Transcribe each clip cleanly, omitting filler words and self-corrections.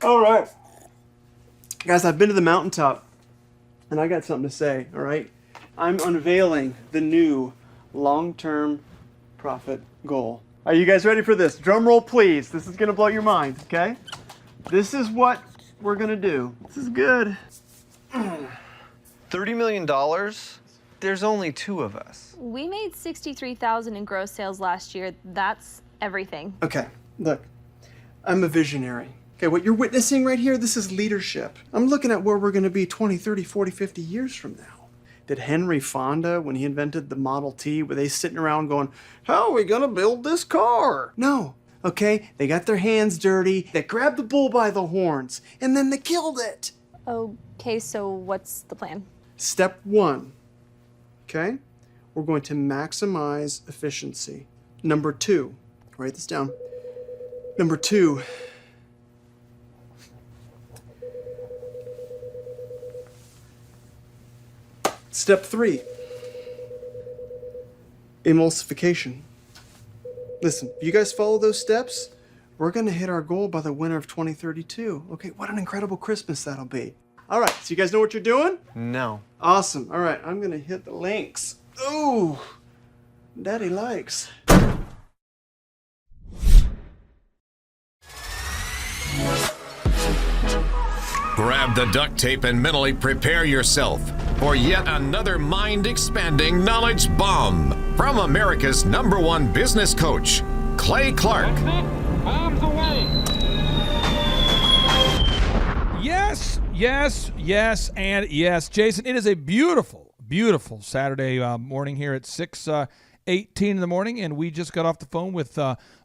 All right. Guys, I've been to the mountaintop, and I got something to say, all right? I'm unveiling the new long-term profit goal. Are you guys ready for this? Drum roll, please. This is going to blow your mind, okay? This is what we're going to do. This is good. $30 million? There's only two of us. We made $63,000 in gross sales last year. That's everything. Okay, look, I'm a visionary. Okay, what you're witnessing right here, this is leadership. I'm looking at where we're going to be 20, 30, 40, 50 years from now. Did Henry Fonda, when he invented the Model T, were they sitting around going, how are we going to build this car? No, okay, they got their hands dirty, they grabbed the bull by the horns, and then they killed it. Okay, so what's the plan? Step one, okay, we're going to maximize efficiency. Number two, write this down. Number two, step three, emulsification. Listen, if you guys follow those steps, we're gonna hit our goal by the winter of 2032. Okay, what an incredible Christmas that'll be. All right, so you guys know what you're doing? No. Awesome, all right, I'm gonna hit the links. Ooh, Daddy likes. Grab the duct tape and mentally prepare yourself for yet another mind-expanding knowledge bomb from America's #1 business coach, Clay Clark. Bombs away. Yes, and yes. Jason, it is a beautiful, beautiful Saturday morning here at 6:18 in the morning, and we just got off the phone with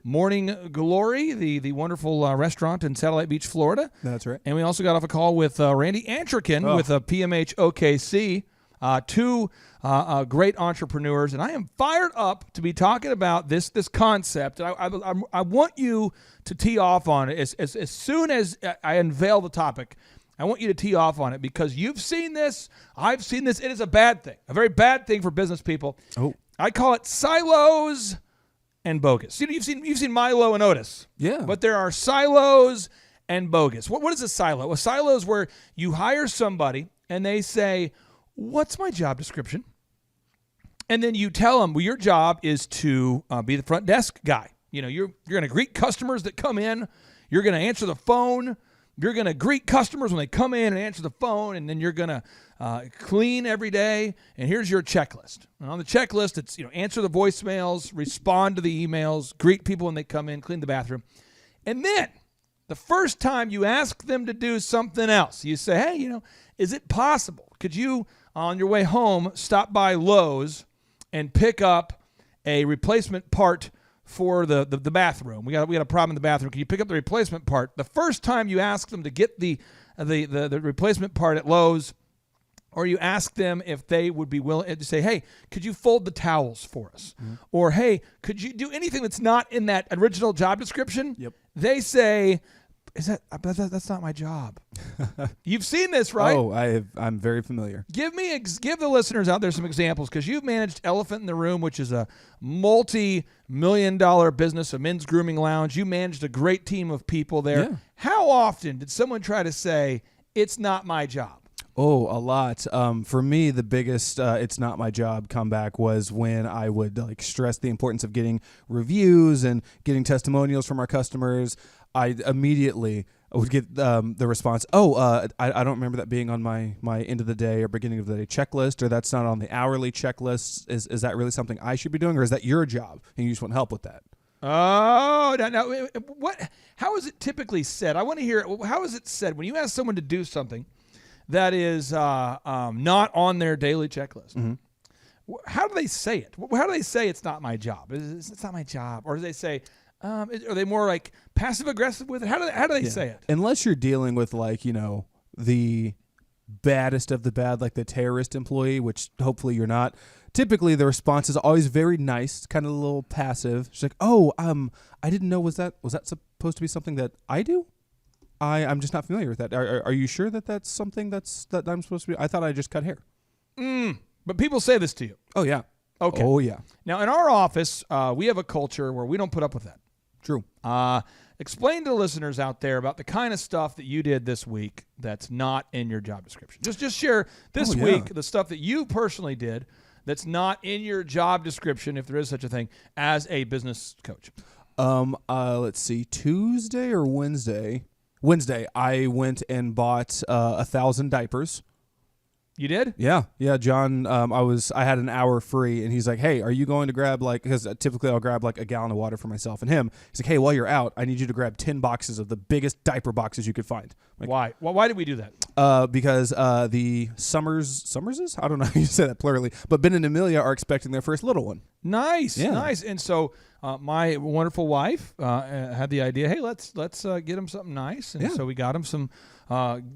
Morning Glory, the wonderful restaurant in Satellite Beach, Florida. That's right. And we also got off a call with Randy Antrikin with PMH OKC, two great entrepreneurs. And I am fired up to be talking about this concept. And I want you to tee off on it as soon as I unveil the topic. I want you to tee off on it because you've seen this. I've seen this. It is a bad thing, a very bad thing for business people. Oh. I call it silos and bogus. You've seen Milo and Otis. Yeah. But there are silos and bogus. What is a silo? A silo is where you hire somebody and they say, what's my job description? And then you tell them, well, your job is to be the front desk guy. You know, you're going to greet customers that come in. You're going to answer the phone. You're going to greet customers when they come in and answer the phone, and then you're going to clean every day. And here's your checklist. And on the checklist, it's answer the voicemails, respond to the emails, greet people when they come in, clean the bathroom. And then the first time you ask them to do something else, you say, hey, is it possible? Could you, on your way home, stop by Lowe's and pick up a replacement part for the bathroom? We got a problem in the bathroom. Can you pick up the replacement part? The first time you ask them to get the replacement part at Lowe's, or you ask them if they would be willing to say, hey, could you fold the towels for us? Mm-hmm. Or, hey, could you do anything that's not in that original job description? Yep. They say, that's not my job. You've seen this, right? Oh, I'm very familiar. Give the listeners out there some examples, because you've managed Elephant in the Room, which is a multi-million-dollar business, a men's grooming lounge. You managed a great team of people there. Yeah. How often did someone try to say, it's not my job? Oh, a lot. For me, the biggest it's not my job comeback was when I would stress the importance of getting reviews and getting testimonials from our customers. I immediately would get the response, I don't remember that being on my end of the day or beginning of the day checklist, or that's not on the hourly checklist. Is that really something I should be doing, or is that your job and you just want help with that? Oh, no. How is it typically said? I want to hear, how is it said when you ask someone to do something that is not on their daily checklist? Mm-hmm. How do they say it? How do they say it's not my job? It's not my job. Or do they say, are they more like passive aggressive with it? How do they say it? Unless you're dealing with the baddest of the bad, like the terrorist employee, which hopefully you're not. Typically the response is always very nice, kind of a little passive. She's like, I didn't know, was that supposed to be something that I do? I'm just not familiar with that. Are you sure that that's something that I'm supposed to be? I thought I just cut hair. But people say this to you. Oh, yeah. Okay. Oh, yeah. Now, in our office, we have a culture where we don't put up with that. True. Explain to the listeners out there about the kind of stuff that you did this week that's not in your job description. Just share this week the stuff that you personally did that's not in your job description, if there is such a thing, as a business coach. Let's see, Tuesday or Wednesday? Wednesday, I went and bought 1,000 diapers. You did? Yeah. John, I had an hour free, and he's like, "Hey, are you going to grab because typically I'll grab like a gallon of water for myself and him." He's like, "Hey, while you're out, I need you to grab 10 boxes of the biggest diaper boxes you could find." Like, why? Why did we do that? Because the Summerses, I don't know how you say that plurally, but Ben and Amelia are expecting their first little one. Nice. And so my wonderful wife had the idea, hey, let's get him something nice. And so we got him some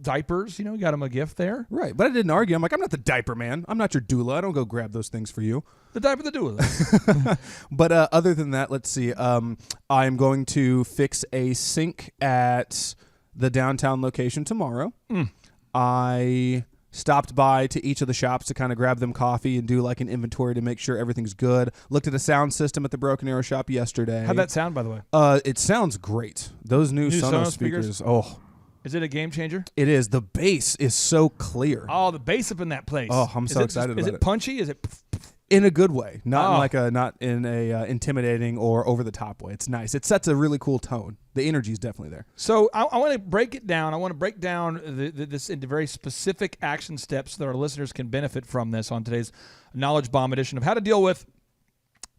diapers, we got him a gift there. Right. But I didn't argue. I'm like, I'm not the diaper man. I'm not your doula. I don't go grab those things for you. The diaper the doula. But other than that, let's see. I'm going to fix a sink at the downtown location tomorrow. I stopped by to each of the shops to kind of grab them coffee and do like an inventory to make sure everything's good. Looked at a sound system at the Broken Arrow shop yesterday. How'd that sound, by the way? It sounds great. Those new Sonos speakers. Oh, is it a game changer? it is. The bass is so clear. Oh, the bass up in that place. Oh, I'm so excited about it. Is it punchy? Is it? In a good way, not in a intimidating or over the top way. It's nice. It sets a really cool tone. The energy is definitely there. So I want to break it down. I want to break down this into very specific action steps so that our listeners can benefit from this on today's Knowledge Bomb edition of how to deal with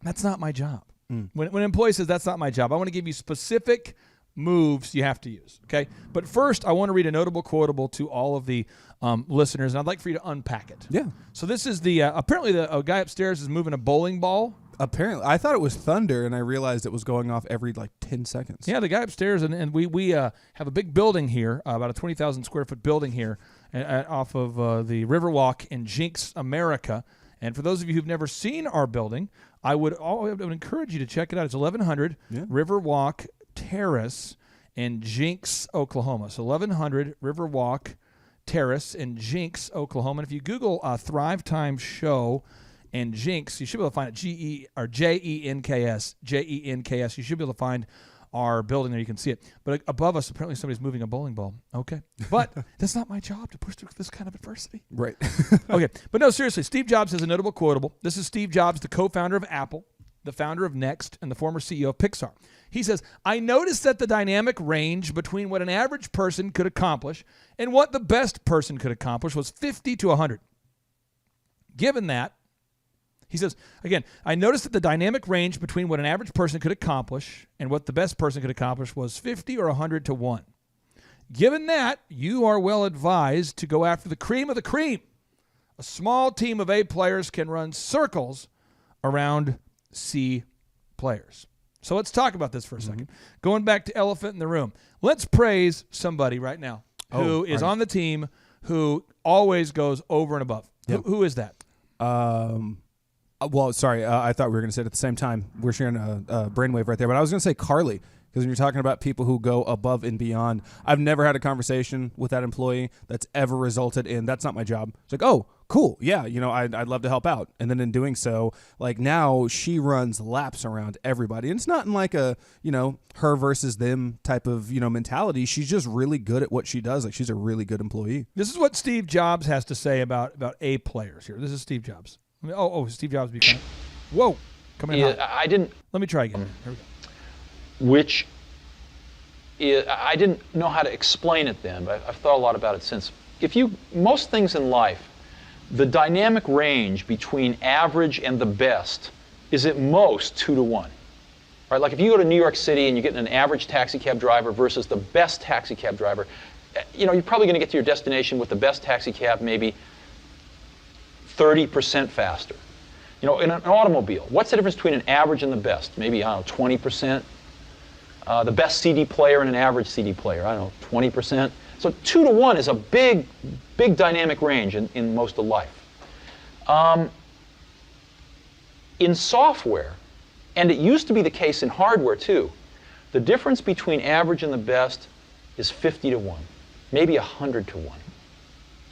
that's not my job. When an employee says that's not my job, I want to give you specific moves you have to use. Okay, but first I want to read a notable quotable to all of the listeners, and I'd like for you to unpack it. Yeah. So this is the apparently a guy upstairs is moving a bowling ball. Apparently, I thought it was thunder, and I realized it was going off every 10 seconds. Yeah, the guy upstairs, and we have a big building here, about a 20,000 square foot building here, off of the Riverwalk in Jinx, America. And for those of you who've never seen our building, I would encourage you to check it out. It's 1100 Riverwalk Terrace in Jinx, Oklahoma. So 1100 Riverwalk Terrace in Jinx, Oklahoma. And if you Google Thrivetime show and Jinx, you should be able to find it. Jenks. Jenks. You should be able to find our building there. You can see it. But above us, apparently somebody's moving a bowling ball. Okay. But that's not my job to push through this kind of adversity. Right. Okay. But no, seriously, Steve Jobs has a notable quotable. This is Steve Jobs, the co-founder of Apple, the founder of Next, and the former CEO of Pixar. He says, I noticed that the dynamic range between what an average person could accomplish and what the best person could accomplish was 50 to 100. Given that, he says, again, I noticed that the dynamic range between what an average person could accomplish and what the best person could accomplish was 50 or 100 to 1. Given that, you are well advised to go after the cream of the cream. A small team of A players can run circles around C players. So let's talk about this for a second. Going back to elephant in the room. Let's praise somebody right now who is on the team who always goes over and above. Yep. Who is that? Well, sorry, I thought we were going to say it at the same time. We're sharing a brainwave right there, but I was going to say Carly, because when you're talking about people who go above and beyond, I've never had a conversation with that employee that's ever resulted in, that's not my job. It's like, oh, cool, yeah, I'd love to help out. And then in doing so, like now she runs laps around everybody. And it's not in like a, her versus them type of, mentality. She's just really good at what she does. Like she's a really good employee. This is what Steve Jobs has to say about A players here. This is Steve Jobs. Steve Jobs be coming. Whoa, coming in hot. I didn't. Let me try again. Here we go. Which I didn't know how to explain it then, but I've thought a lot about it since. Most things in life, the dynamic range between average and the best is at most 2 to 1. Right? Like if you go to New York City and you get an average taxi cab driver versus the best taxi cab driver, you're probably going to get to your destination with the best taxi cab maybe 30% faster. In an automobile, what's the difference between an average and the best? Maybe, 20%. The best CD player and an average CD player, 20%. So 2 to 1 is a big, big dynamic range in most of life. In software, and it used to be the case in hardware too, the difference between average and the best is 50 to 1, maybe 100 to 1.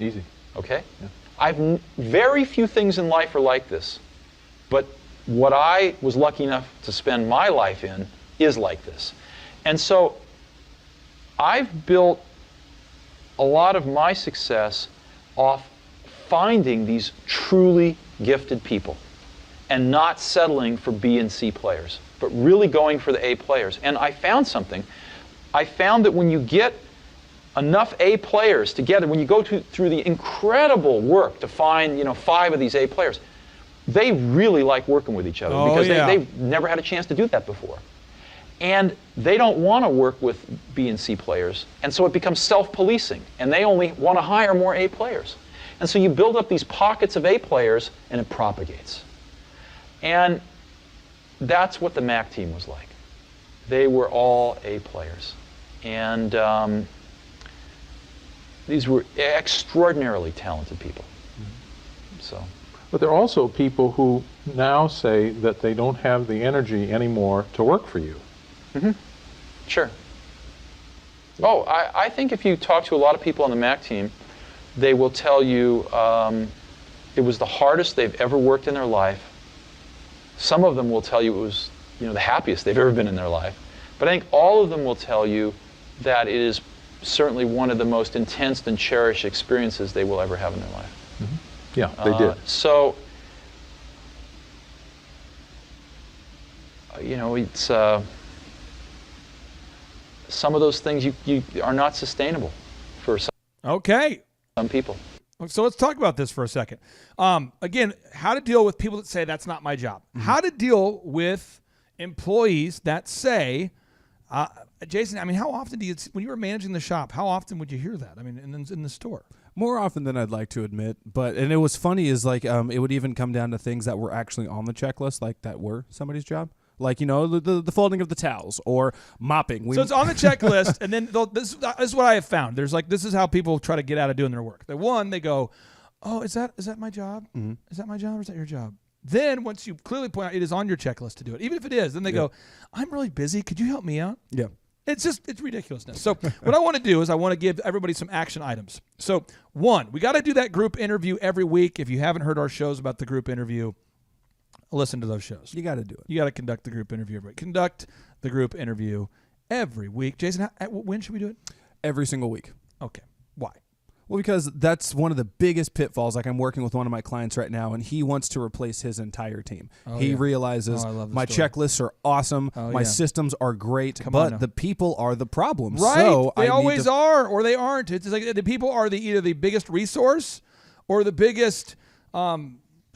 Easy. Okay? Yeah. Very few things in life are like this, but what I was lucky enough to spend my life in is like this. And so I've built a lot of my success off finding these truly gifted people and not settling for B and C players, but really going for the A players. And I found something. I found that when you get enough A players together, when you go through the incredible work to find 5 of these A players, they really like working with each other because they've never had a chance to do that before. And they don't want to work with B and C players, and so it becomes self-policing, and they only want to hire more A players. And so you build up these pockets of A players, and it propagates. And that's what the Mac team was like. They were all A players. And these were extraordinarily talented people. So. But there are also people who now say that they don't have the energy anymore to work for you. Mm-hmm. Sure. Oh, I think if you talk to a lot of people on the Mac team, they will tell you it was the hardest they've ever worked in their life. Some of them will tell you it was the happiest they've ever been in their life. But I think all of them will tell you that it is certainly one of the most intense and cherished experiences they will ever have in their life. Mm-hmm. Yeah, they did. So, it's some of those things you are not sustainable for some people. So let's talk about this for a second. Again, how to deal with people that say that's not my job. Mm-hmm. How to deal with employees that say, Jason, I mean, how often when you were managing the shop, how often would you hear that? I mean, in the store? More often than I'd like to admit, and it was funny is like it would even come down to things that were actually on the checklist, like that were somebody's job, like the folding of the towels or mopping. So it's on the checklist, and then this is what I have found. There's this is how people try to get out of doing their work. They go, oh, is that my job? Mm-hmm. Is that my job or is that your job? Then once you clearly point out it is on your checklist to do it, even if it is, then they go, I'm really busy. Could you help me out? Yeah. It's ridiculousness. So what I want to do is I want to give everybody some action items. So 1, we got to do that group interview every week. If you haven't heard our shows about the group interview, listen to those shows. You got to do it. You got to conduct the group interview every week. Conduct the group interview every week. Jason, when should we do it? Every single week. Okay. Why? Well, because that's one of the biggest pitfalls. Like I'm working with one of my clients right now, and he wants to replace his entire team. He realizes my checklists are awesome, my systems are great, but the people are the problem. Right? So they always are, or they aren't. It's like the people are either the biggest resource or the biggest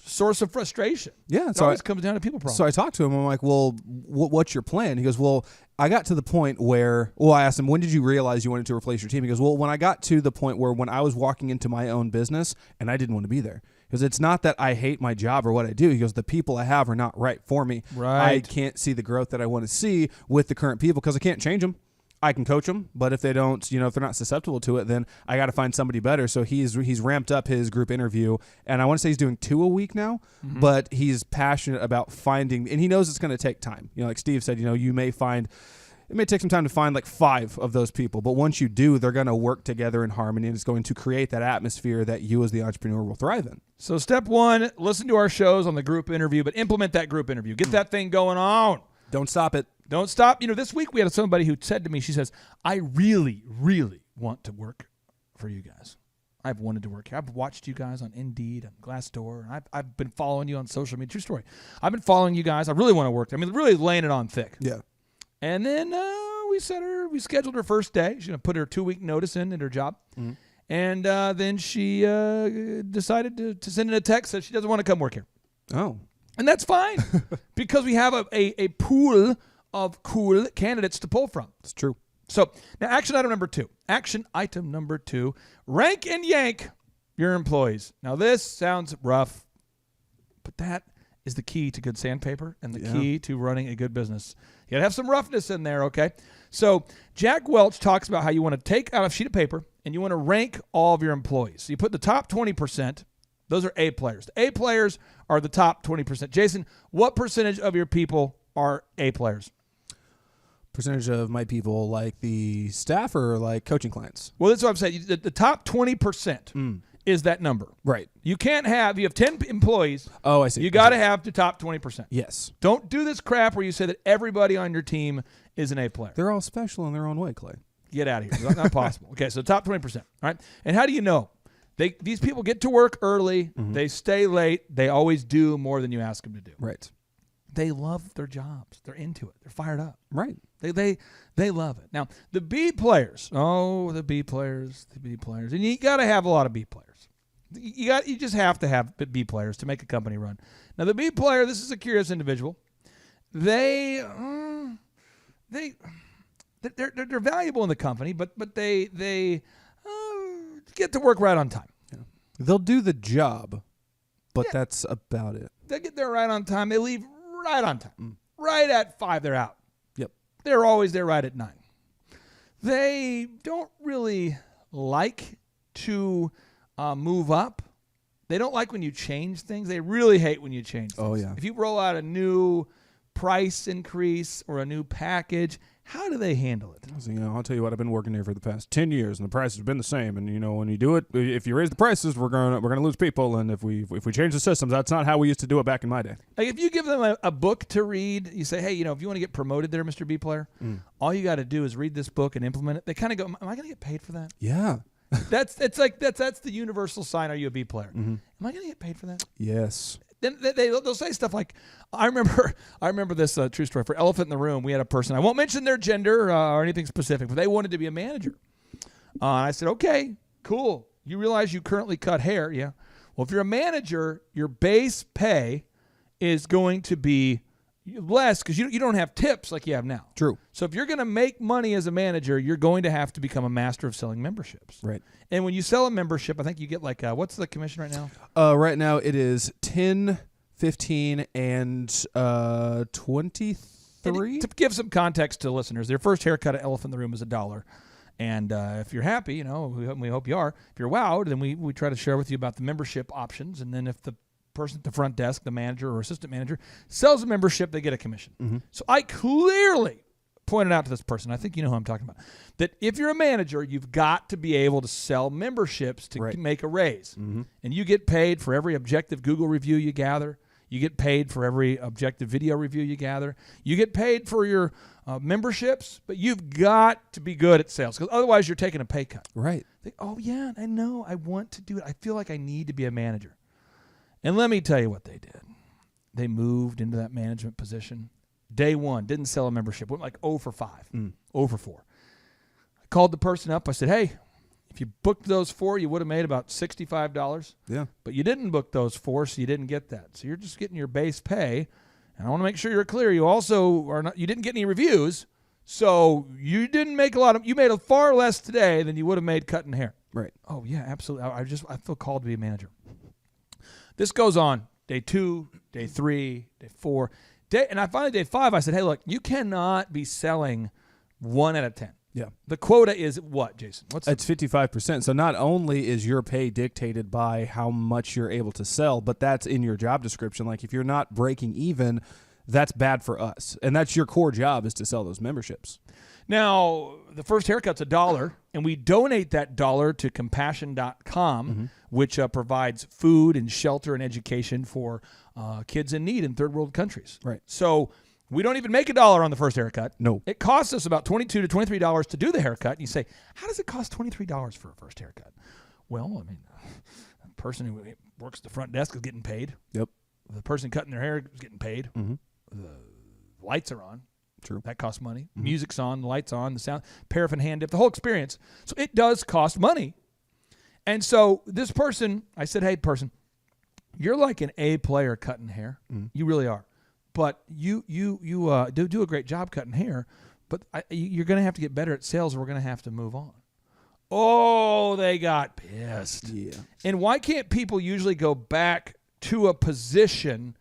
source of frustration. Yeah, it always comes down to people problems. So I talked to him. I'm like, well, what's your plan? He goes, well, I got to the point where, I asked him, when did you realize you wanted to replace your team? He goes, well, when I got to the point where when I was walking into my own business and I didn't want to be there. Because it's not that I hate my job or what I do. He goes, the people I have are not right for me. Right. I can't see the growth that I want to see with the current people because I can't change them. I can coach them, but if they don't, if they're not susceptible to it, then I got to find somebody better. So he's ramped up his group interview, and I want to say he's doing 2 a week now, but he's passionate about finding, and he knows it's going to take time. Like Steve said, you may find, it may take some time to find like 5 of those people, but once you do, they're going to work together in harmony, and it's going to create that atmosphere that you as the entrepreneur will thrive in. So step 1, listen to our shows on the group interview, but implement that group interview. Get that thing going on. Don't stop it. Don't stop. This week we had somebody who said to me, she says, I really, really want to work for you guys. I've wanted to work here. I've watched you guys on Indeed and Glassdoor. I've been following you on social media. True story. I've been following you guys. I really want to work there. I mean, really laying it on thick. Yeah. And then we scheduled her first day. She's going to put her 2-week notice in at her job. Mm-hmm. And then she decided to send in a text that she doesn't want to come work here. Oh. And that's fine because we have a pool of cool candidates to pull from. It's true. So now action item number 2. Action item number 2, rank and yank your employees. Now this sounds rough, but that is the key to good sandpaper and the key to running a good business. You gotta have some roughness in there, okay? So Jack Welch talks about how you want to take out a sheet of paper and you want to rank all of your employees. So you put the top 20%. Those are A players. The A players are the top 20%. Jason, what percentage of your people are A players? Percentage of my people, like the staff or like coaching clients? Well, that's what I'm saying. The top 20%. is that number. Right. You can't have, you have 10 employees. Oh, I see. You got to have the top 20%. Yes. Don't do this crap where you say that everybody on your team is an A player. They're all special in their own way, Clay. Get out of here. It's not possible. Okay, so top 20%. All right. And how do you know? These people get to work early. They stay late. They always do more than you ask them to do. Right. They love their jobs. They're into it. They're fired up. Right. They love it. Now, the B players. Oh, the B players. And you got to have a lot of B players. You just have to have B players to make a company run. Now, the B player, this is a curious individual. They're valuable in the company, but they get to work right on time. Yeah. They'll do the job, but that's about it. They get there right on time. They leave right on time. Right at 5, they're out. Yep. They're always there right at 9. They don't really like to move up. They don't like when you change things. They really hate when you change things. Oh, yeah. If you roll out a new price increase or a new package, how do they handle it? So, I'll tell you what, I've been working here for the past 10 years, and the prices have been the same. And, when you do it, if you raise the prices, we're gonna lose people. And if we change the systems, that's not how we used to do it back in my day. Like if you give them a book to read, you say, hey, if you want to get promoted there, Mr. B player, all you got to do is read this book and implement it. They kind of go, am I going to get paid for that? Yeah. That's the universal sign. Are you a B player? Am I going to get paid for that? Yes. Then they'll say stuff like, I remember this true story for Elephant in the Room. We had a person, I won't mention their gender or anything specific, but they wanted to be a manager. And I said, okay, cool. You realize you currently cut hair, yeah? Well, if you're a manager, your base pay is going to be less because you don't have tips like you have now. True. So if you're going to make money as a manager, you're going to have to become a master of selling memberships. Right. And when you sell a membership, I think you get like, what's the commission right now? Right now it is 10, 15, and 23. To give some context to listeners, their first haircut at Elephant in the Room is $1. And if you're happy, we hope you are. If you're wowed, then we try to share with you about the membership options. And then if the person at the front desk, the manager or assistant manager, sells a membership, they get a commission. So I clearly pointed out to this person, I think you know who I'm talking about, that if you're a manager, you've got to be able to sell memberships to make a raise. And you get paid for every objective Google review you gather. You get paid for every objective video review you gather. You get paid for your memberships, but you've got to be good at sales because otherwise you're taking a pay cut. Right. Oh, yeah, I know. I want to do it. I feel like I need to be a manager. And let me tell you what they did. They moved into that management position. Day one, didn't sell a membership. Went like 0 for 5, 0 for 4. I called the person up. I said, hey, if you booked those 4, you would have made about $65. Yeah. But you didn't book those 4, so you didn't get that. So you're just getting your base pay. And I want to make sure you're clear. You also are not. You didn't get any reviews, so you didn't make a lot of. You made a far less today than you would have made cutting hair. Right. Oh yeah, absolutely. I feel called to be a manager. This goes on day 2, day 3, day 4, and I finally day 5. I said, hey, look, you cannot be selling 1 out of 10. Yeah. The quota is what, Jason? It's 55%. So not only is your pay dictated by how much you're able to sell, but that's in your job description. Like if you're not breaking even, that's bad for us. And that's your core job is to sell those memberships. Now, the first haircut's $1, and we donate that $1 to compassion.com, which provides food and shelter and education for kids in need in third world countries. Right. So we don't even make $1 on the first haircut. No. It costs us about $22 to $23 to do the haircut. And you say, how does it cost $23 for a first haircut? Well, I mean, the person who works the front desk is getting paid. Yep. The person cutting their hair is getting paid. The lights are on. True. That costs money. Music's on, the lights on, the sound, paraffin hand dip, the whole experience. So it does cost money. And so this person, I said, hey, person, you're like an A player cutting hair. You really are. But you do a great job cutting hair, but you're going to have to get better at sales or we're going to have to move on. Oh, they got pissed. Yeah. And why can't people usually go back to a position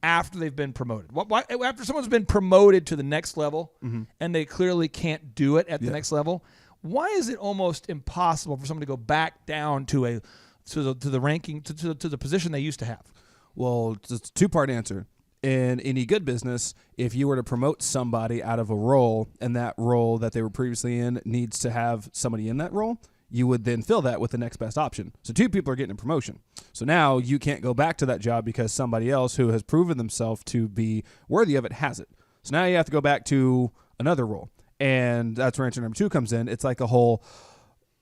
after they've been promoted? Why, after someone's been promoted to the next level and they clearly can't do it at the next level, why is it almost impossible for someone to go back down to the ranking to the position they used to have? Well, it's a 2-part answer. In any good business, if you were to promote somebody out of a role and that role that they were previously in needs to have somebody in that role, you would then fill that with the next best option. So 2 people are getting a promotion. So now you can't go back to that job because somebody else who has proven themselves to be worthy of it has it. So now you have to go back to another role. And that's where answer number 2 comes in. It's like a whole,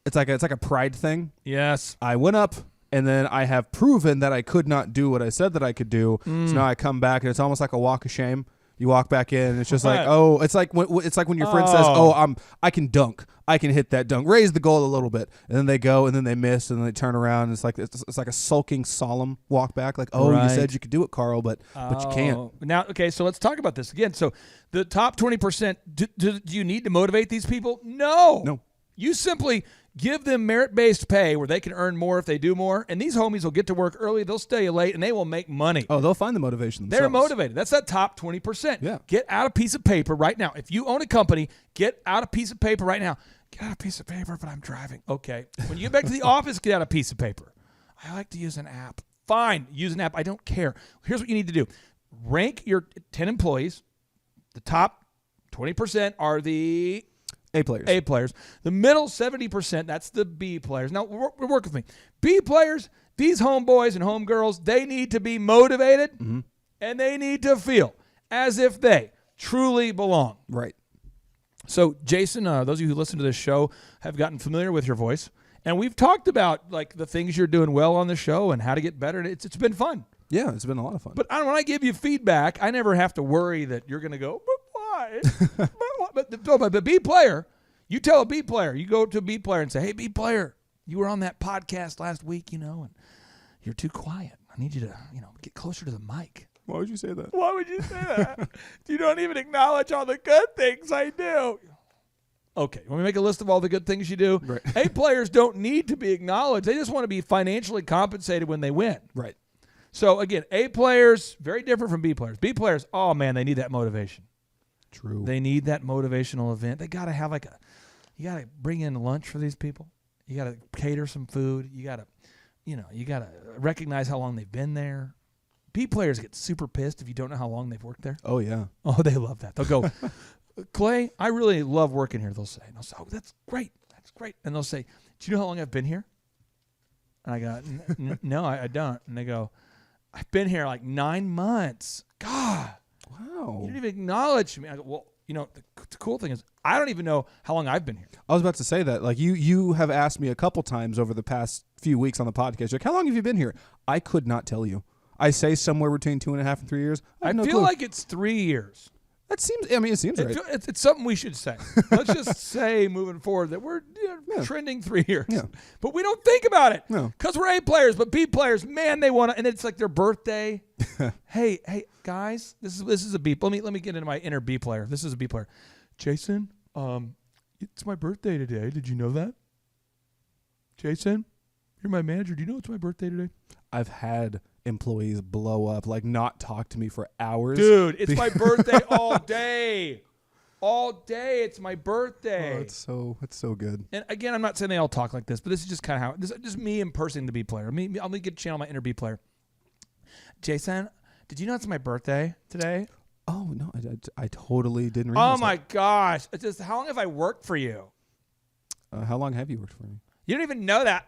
it's like a pride thing. Yes. I went up, and then I have proven that I could not do what I said that I could do. So now I come back, and it's almost like a walk of shame. You walk back in, and it's just like, oh, it's like when your friend says, oh, I can dunk, I can hit that dunk, raise the goal a little bit, and then they go, and then they miss, and then they turn around, and it's like a sulking, solemn walk back, like, oh, Right. you said you could do it, Carl, but you can't. Now, okay, so let's talk about this again. So the top 20%, do you need to motivate these people? No. You simply give them merit-based pay where they can earn more if they do more, and these homies will get to work early, they'll stay late, and they will make money. Oh, they'll find the motivation themselves. They're motivated. That's that top 20%. Yeah. Get out a piece of paper right now. If you own a company, get out a piece of paper right now. Get out a piece of paper, but I'm driving. Okay. When you get back to the office, get out a piece of paper. I like to use an app. Fine, use an app. I don't care. Here's what you need to do. Rank your 10 employees. The top 20% are the A players. A players. The middle 70%, that's the B players. Now, work with me. B players, these homeboys and homegirls, they need to be motivated, and they need to feel as if they truly belong. Right. So, Jason, those of you who listen to this show have gotten familiar with your voice, and we've talked about like the things you're doing well on the show and how to get better. It's been fun. Yeah, it's been a lot of fun. But when I give you feedback, I never have to worry that you're going to go, but why? but the B player, you tell a B player, you go to a B player and say, hey, B player, you were on that podcast last week, and you're too quiet. I need you to, get closer to the mic. Why would you say that? Why would you say that? You don't even acknowledge all the good things I do. Okay, when we make a list of all the good things you do, right. A players don't need to be acknowledged. They just want to be financially compensated when they win. Right. So, again, A players, very different from B players. B players, oh, man, they need that motivation. True. They need that motivational event. They got to have you got to bring in lunch for these people. You got to cater some food. You got to, you got to recognize how long they've been there. B players get super pissed if you don't know how long they've worked there. Oh, yeah. Oh, they love that. They'll go, Clay, I really love working here, they'll say. And I'll say, oh, that's great. That's great. And they'll say, do you know how long I've been here? And I go, no, I don't. And they go, I've been here like 9 months. God. Wow. You didn't even acknowledge me. I go, well, the cool thing is I don't even know how long I've been here. I was about to say that. Like you have asked me a couple times over the past few weeks on the podcast, like, how long have you been here? I could not tell you. I say somewhere between 2.5 and 3 years. I no feel clue. like it's 3 years. That seems. I mean, it seems right. It's something we should say. Let's just say moving forward that we're trending 3 years. Yeah. But we don't think about it. No. Because we're A players, but B players, man, they want to, and it's like their birthday. hey, guys, this is a B. Let me get into my inner B player. This is a B player. Jason, it's my birthday today. Did you know that? Jason, you're my manager. Do you know it's my birthday today? I've had employees blow up, like not talk to me for hours. Dude, it's my birthday all day. All day, it's my birthday. Oh, it's so good. And again, I'm not saying they all talk like this, but this is just kind of how this is just me impersonating the B player. I'm gonna get channel my inner B player. Jason, did you know it's my birthday today? Oh no, I totally didn't realize. Oh my gosh! It's just how long have I worked for you? How long have you worked for me? You don't even know that.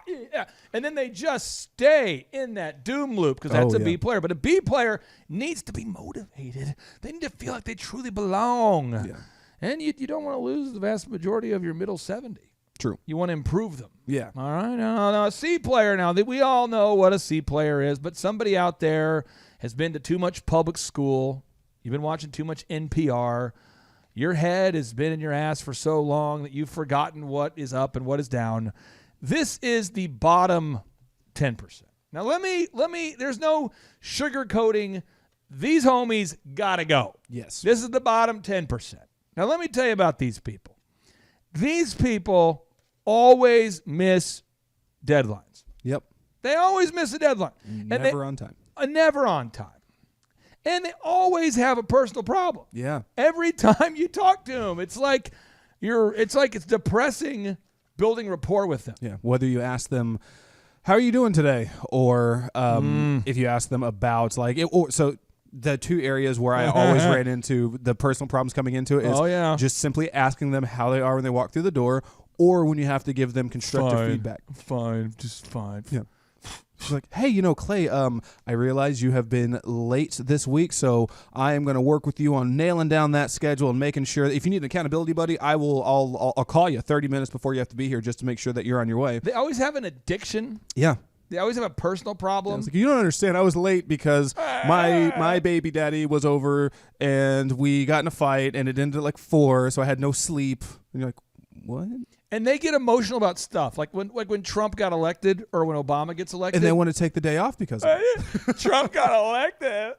Yeah. And then they just stay in that doom loop because that's a B player. But a B player needs to be motivated. They need to feel like they truly belong. Yeah. And you don't want to lose the vast majority of your middle 70. True. You want to improve them. Yeah. All right. No, a C player now. We all know what a C player is, but somebody out there has been to too much public school. You've been watching too much NPR. Your head has been in your ass for so long that you've forgotten what is up and what is down. This is the bottom 10%. Now let me, there's no sugarcoating. These homies gotta go. Yes. This is the bottom 10%. Now let me tell you about these people. These people always miss deadlines. Yep. They always miss a deadline. Never on time. Never on time. And they always have a personal problem. Yeah. Every time you talk to them, it's like it's depressing building rapport with them. Yeah. Whether you ask them, how are you doing today? Or if you ask them about so the two areas where I always ran into the personal problems coming into it is just simply asking them how they are when they walk through the door, or when you have to give them constructive feedback. Just fine. Yeah. She's like, hey, Clay, I realize you have been late this week, so I am going to work with you on nailing down that schedule and making sure that if you need an accountability buddy, I'll call you 30 minutes before you have to be here just to make sure that you're on your way. They always have an addiction. Yeah. They always have a personal problem. I was like, you don't understand. I was late because my baby daddy was over and we got in a fight and it ended at like 4, so I had no sleep. And you're like, what? And they get emotional about stuff, like when Trump got elected or when Obama gets elected. And they want to take the day off because of it. Trump got elected.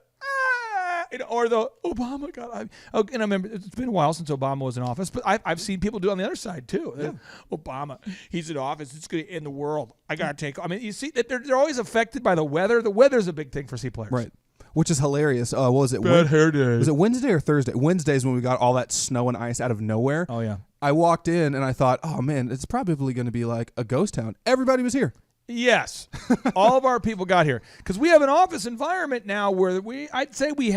Or the Obama got. And I remember it's been a while since Obama was in office, but I've seen people do it on the other side too. Yeah. Obama, he's in office. It's going to end the world. I got to take. I mean, you see that they're always affected by the weather. The weather's a big thing for C players, right? Which is hilarious. What was it? Bad hair day. Was it Wednesday or Thursday? Wednesday's when we got all that snow and ice out of nowhere. Oh yeah. I walked in and I thought, oh man, it's probably going to be like a ghost town. Everybody was here. Yes. All of our people got here because we have an office environment now where I'd say we've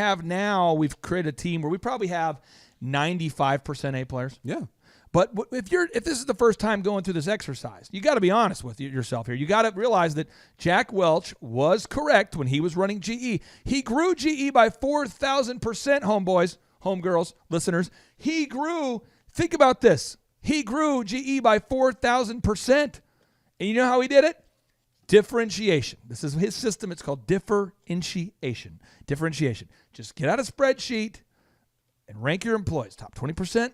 created a team where we probably have 95% A players. Yeah. But if this is the first time going through this exercise, you got to be honest with yourself here. You got to realize that Jack Welch was correct when he was running GE. He grew GE by 4,000%, homeboys, homegirls, listeners. He grew, think about this. He grew GE by 4,000%. And you know how he did it? Differentiation. This is his system. It's called differentiation. Differentiation. Just get out a spreadsheet and rank your employees. Top 20%.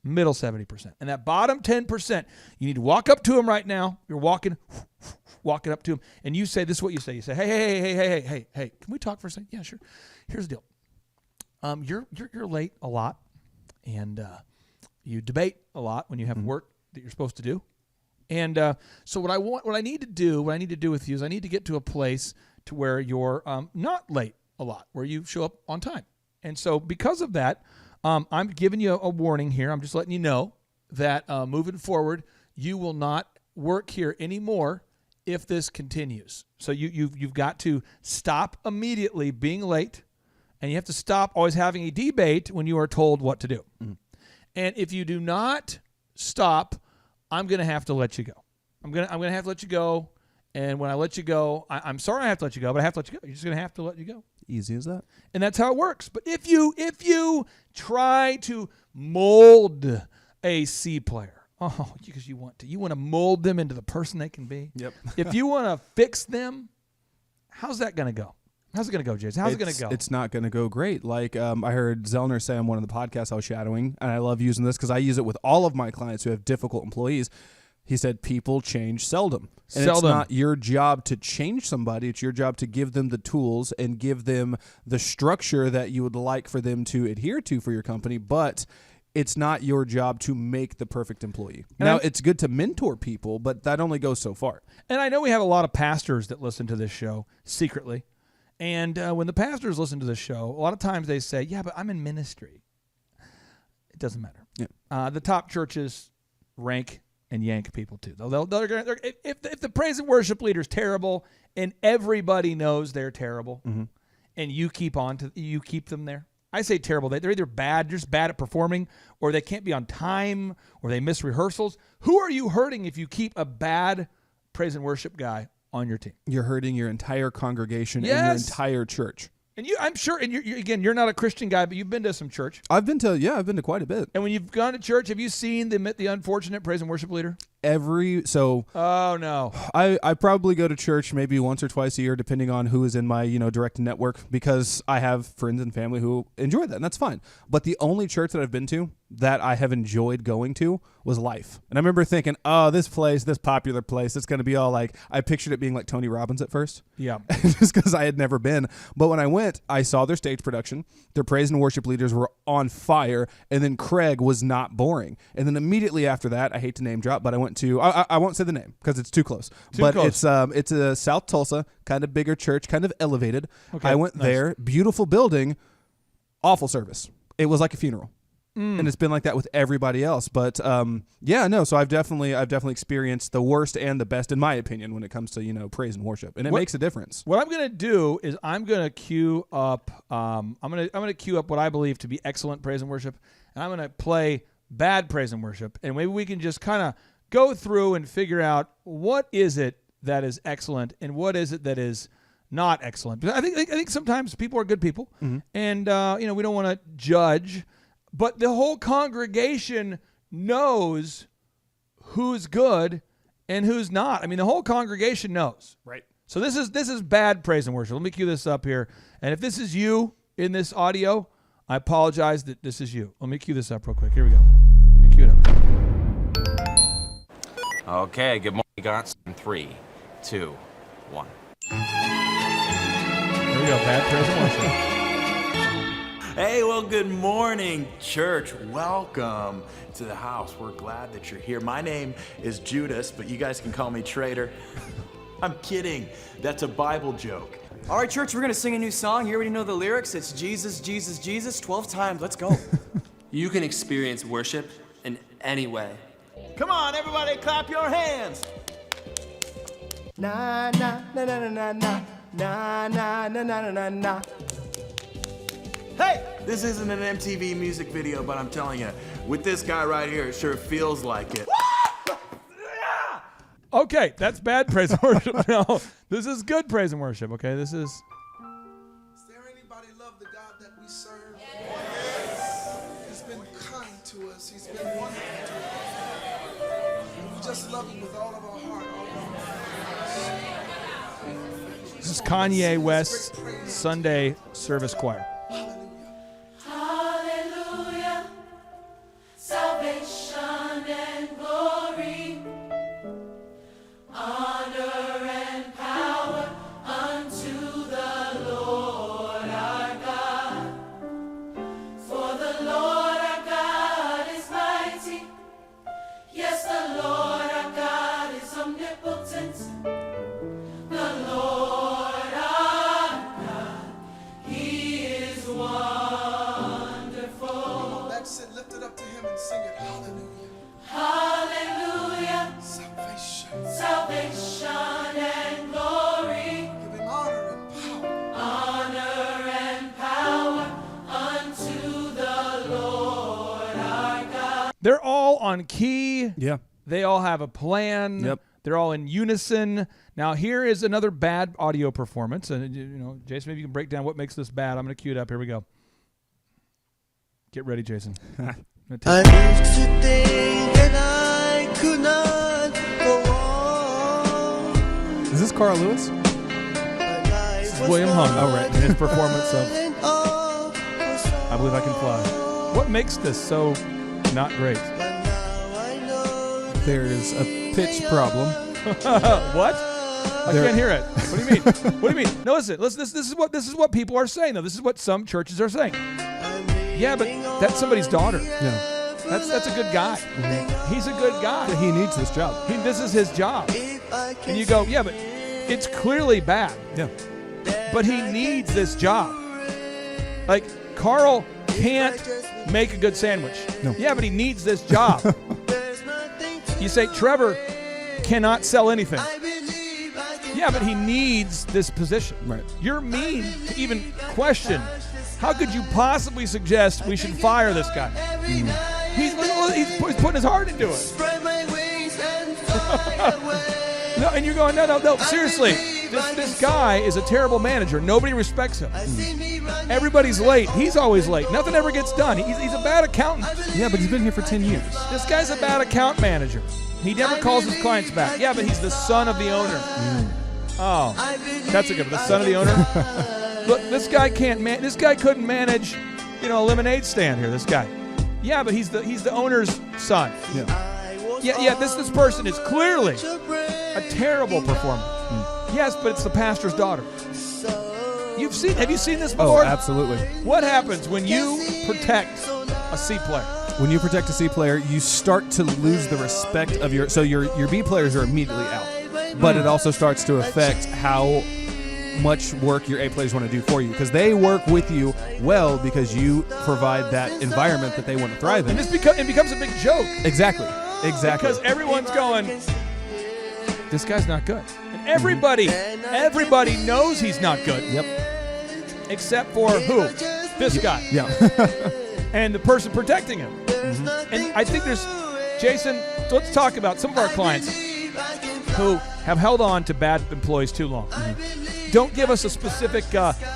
Middle 70%. And that bottom 10%, you need to walk up to him right now. You're walking up to him, and you say, this is what you say. You say, hey, can we talk for a second? Yeah, sure. Here's the deal. You're late a lot, and you debate a lot when you have work that you're supposed to do. And so what I need to do with you is I need to get to a place to where you're not late a lot, where you show up on time. And so because of that, I'm giving you a warning here. I'm just letting you know that moving forward, you will not work here anymore if this continues. So you've got to stop immediately being late, and you have to stop always having a debate when you are told what to do. Mm-hmm. And if you do not stop, I'm going to have to let you go. I'm going to have to let you go. And when I let you go, I'm sorry I have to let you go, but I have to let you go. You're just going to have to let you go. Easy as that. And that's how it works. But if you try to mold a C player, because you want to mold them into the person they can be. Yep. If you want to fix them, how's that going to go? How's it going to go, Jason? How's it going to go? It's not going to go great. Like I heard Zellner say on one of the podcasts I was shadowing, and I love using this because I use it with all of my clients who have difficult employees. He said people change seldom. And it's not your job to change somebody. It's your job to give them the tools and give them the structure that you would like for them to adhere to for your company, but it's not your job to make the perfect employee. Now, it's good to mentor people, but that only goes so far. And I know we have a lot of pastors that listen to this show secretly. And when the pastors listen to this show, a lot of times they say, yeah, but I'm in ministry. It doesn't matter. Yeah. The top churches rank and yank people too. If the praise and worship leader is terrible and everybody knows they're terrible, and you keep them there, I say terrible. They're either bad, just bad at performing, or they can't be on time, or they miss rehearsals. Who are you hurting if you keep a bad praise and worship guy on your team? You're hurting your entire congregation and your entire church. And I'm sure, and you're not a Christian guy, but you've been to some church. I've been to quite a bit. And when you've gone to church, have you seen the unfortunate praise and worship leader? Oh no. I probably go to church maybe once or twice a year, depending on who is in my direct network, because I have friends and family who enjoy that, and that's fine. But the only church that I've been to that I have enjoyed going to was Life. And I remember thinking, oh, this popular place, it's going to be all like, I pictured it being like Tony Robbins at first. Yeah. Just because I had never been. But when I went, I saw their stage production. Their praise and worship leaders were on fire. And then Craig was not boring. And then immediately after that, I hate to name drop, but I went to, I won't say the name because it's too close. It's a South Tulsa, kind of bigger church, kind of elevated. Okay, I went there, beautiful building, awful service. It was like a funeral. And it's been like that with everybody else. But so I've definitely experienced the worst and the best, in my opinion, when it comes to praise and worship, and it makes a difference. What I'm going to do is I'm going to queue up. I'm going to queue up what I believe to be excellent praise and worship, and I'm going to play bad praise and worship, and maybe we can just kind of go through and figure out what is it that is excellent and what is it that is not excellent. Because I think sometimes people are good people, and we don't want to judge, but the whole congregation knows who's good and who's not. I mean, the whole congregation knows. Right. So this is bad praise and worship. Let me cue this up here. And if this is you in this audio, I apologize that this is you. Let me cue this up real quick. Here we go. Let me cue it up. Okay, good morning, guys. 3, 2, 1. There we go. Bad praise and worship. Hey, well, good morning, church. Welcome to the house. We're glad that you're here. My name is Judas, but you guys can call me Trader. I'm kidding. That's a Bible joke. All right, church, we're going to sing a new song. You already know the lyrics. It's Jesus, Jesus, Jesus, 12 times. Let's go. You can experience worship in any way. Come on, everybody, clap your hands. Na, na, na, na, na, na, na, na, na, na, na, na. Hey, this isn't an MTV music video, but I'm telling you, with this guy right here, it sure feels like it. Okay, that's bad praise and worship. No, this is good praise and worship. Okay, this is. Is there anybody love the God that we serve? Yes. He's been kind to us. He's been wonderful to us. And we just love him with all of our heart, all of our mind. This is Kanye West's Sunday Service Choir. Hallelujah, salvation and glory, honor and power unto the Lord our God. For the Lord our God is mighty. Yes, the Lord our God is omnipotent. The Lord our God, He is wonderful. That's it. Lift it up to him and sing it. Hallelujah. Hallelujah. Salvation. Salvation and glory. Give him honor and power. Honor and power unto the Lord our God. They're all on key. Yeah. They all have a plan. Yep. They're all in unison. Now, here is another bad audio performance. And, Jason, maybe you can break down what makes this bad. I'm going to cue it up. Here we go. Get ready, Jason. I used to think that I could not go on. Is this Carl Lewis? This is William Hung. Oh, right. In his performance of I Believe I Can Fly. What makes this so not great? There's a pitch problem. What? I can't hear it. What do you mean? What do you mean? No, listen. This is what people are saying, though. This is what some churches are saying. Yeah, but that's somebody's daughter. Yeah. That's a good guy. Mm-hmm. He's a good guy. He needs this job. This is his job. And you go, yeah, but it's clearly bad. Yeah. But he needs this job. Like, Carl can't make a good sandwich. No. Yeah, but he needs this job. You say, Trevor cannot sell anything. Yeah, but he needs this position. Right. You're mean to even question. How could you possibly suggest we should fire this guy? He's putting his heart into it. No, and you're going, no, seriously. This guy is a terrible manager. Nobody respects him. Everybody's late. He's always late. Nothing ever gets done. He's a bad accountant. Yeah, but he's been here for 10 years. This guy's a bad account manager. He never calls his clients back. Yeah, but he's the son of the owner. Oh, that's a good one. The son of the owner. Look, this guy this guy couldn't manage, a lemonade stand here. This guy. Yeah, but he's the owner's son. Yeah. This person is clearly a terrible performer. Yes, but it's the pastor's daughter. Have you seen this before? Oh, absolutely. What happens when you protect a C player? When you protect a C player, you start to lose the respect of your B players are immediately out. But it also starts to affect how much work your A players want to do for you, because they work with you well because you provide that environment that they want to thrive in. And it becomes a big joke. Exactly. Because everyone's going, this guy's not good. And everybody knows he's not good. Yep. Except for who? This guy. Yeah. And the person protecting him. And I think there's, Jason, let's talk about some of our clients who have held on to bad employees too long. Don't give us a specific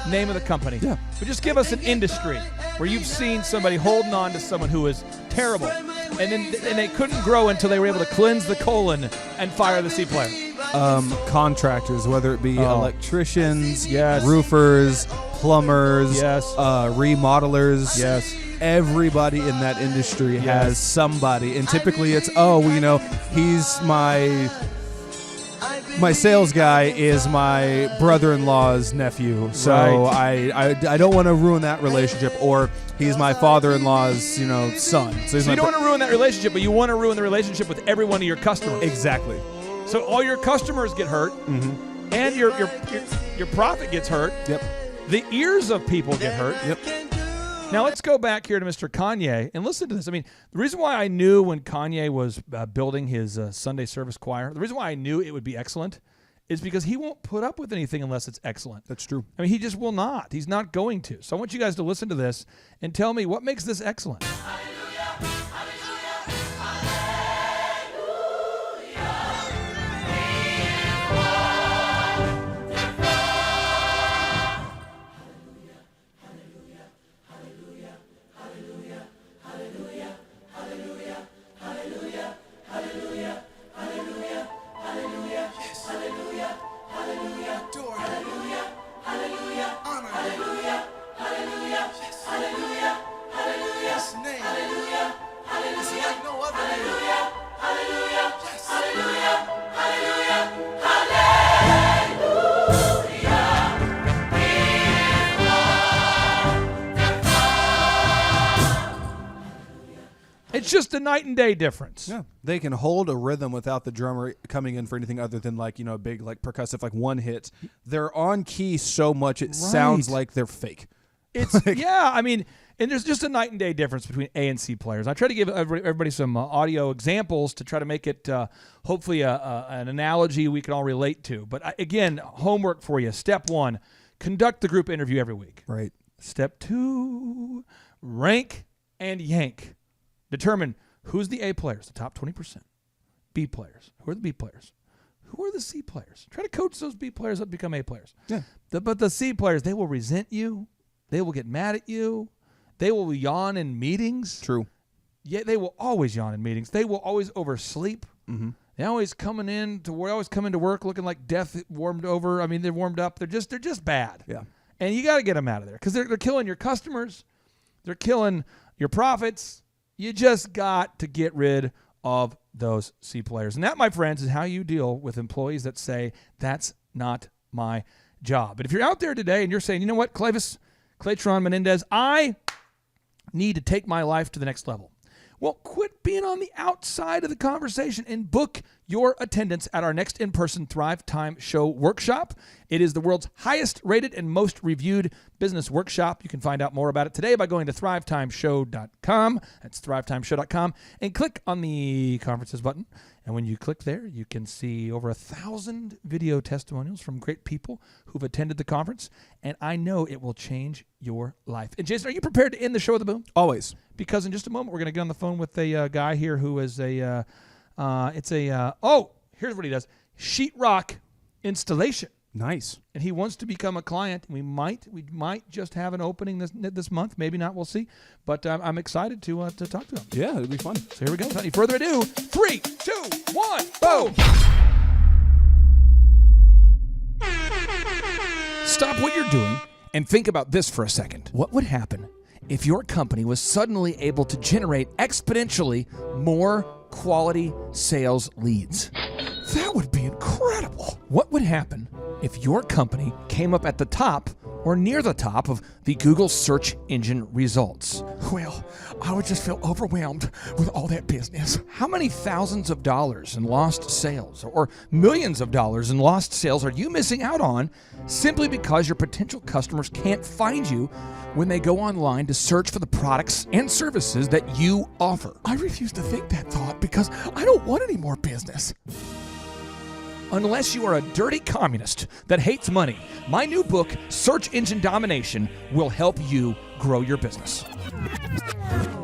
name of the company, but just give us an industry where you've seen somebody holding on to someone who is terrible, and they couldn't grow until they were able to cleanse the colon and fire the C player. Contractors, whether it be electricians, Yes. roofers, plumbers, Yes. remodelers. Yes. Everybody in that industry has somebody, and typically it's he's my sales guy is my brother-in-law's nephew, so I don't want to ruin that relationship, or he's my father-in-law's son. So you don't want to ruin that relationship, but you want to ruin the relationship with every one of your customers. Exactly. So all your customers get hurt, and your profit gets hurt. Yep. The ears of people get hurt. Yep. Now let's go back here to Mr. Kanye and listen to this. I mean, the reason why I knew when Kanye was building his Sunday service choir, the reason why I knew it would be excellent is because he won't put up with anything unless it's excellent. That's true. I mean, he just will not. He's not going to. So I want you guys to listen to this and tell me what makes this excellent. It's just a night and day difference. Yeah, they can hold a rhythm without the drummer coming in for anything other than a big percussive one hit. They're on key so much it sounds like they're fake. It's I mean, and there's just a night and day difference between A and C players. I try to give everybody some audio examples to try to make it hopefully an analogy we can all relate to. But again, homework for you. Step 1, conduct the group interview every week. Right. Step 2, rank and yank. Determine who's the A players, the top 20%. B players. Who are the B players? Who are the C players? Try to coach those B players up to become A players. Yeah. But the C players, they will resent you. They will get mad at you. They will yawn in meetings. True. Yeah, they will always yawn in meetings. They will always oversleep. Mm-hmm. They're always coming into work looking like death warmed over. I mean, they're warmed up. They're just bad. Yeah. And you got to get them out of there because they're killing your customers. They're killing your profits. You just got to get rid of those C players. And that, my friends, is how you deal with employees that say, that's not my job. But if you're out there today and you're saying, you know what, Claytron Menendez, I need to take my life to the next level. Well, quit being on the outside of the conversation and book your attendance at our next in-person Thrivetime Show workshop. It is the world's highest rated and most reviewed business workshop. You can find out more about it today by going to thrivetimeshow.com. That's thrivetimeshow.com, and click on the conferences button. And when you click there, you can see over 1,000 video testimonials from great people who've attended the conference. And I know it will change your life. And Jason, are you prepared to end the show with a boom? Always. Because in just a moment, we're going to get on the phone with a guy here who is here's what he does. Sheetrock installation. Nice. And he wants to become a client. We might just have an opening this month. Maybe not. We'll see. But I'm excited to talk to him. Yeah, it'll be fun. So here we go. Without any further ado, 3, 2, 1, boom. Stop what you're doing and think about this for a second. What would happen if your company was suddenly able to generate exponentially more quality sales leads? That would be incredible. What would happen if your company came up at the top or near the top of the Google search engine results? Well, I would just feel overwhelmed with all that business. How many thousands of dollars in lost sales or millions of dollars in lost sales are you missing out on simply because your potential customers can't find you when they go online to search for the products and services that you offer? I refuse to think that thought because I don't want any more business. Unless you are a dirty communist that hates money, my new book, Search Engine Domination, will help you grow your business.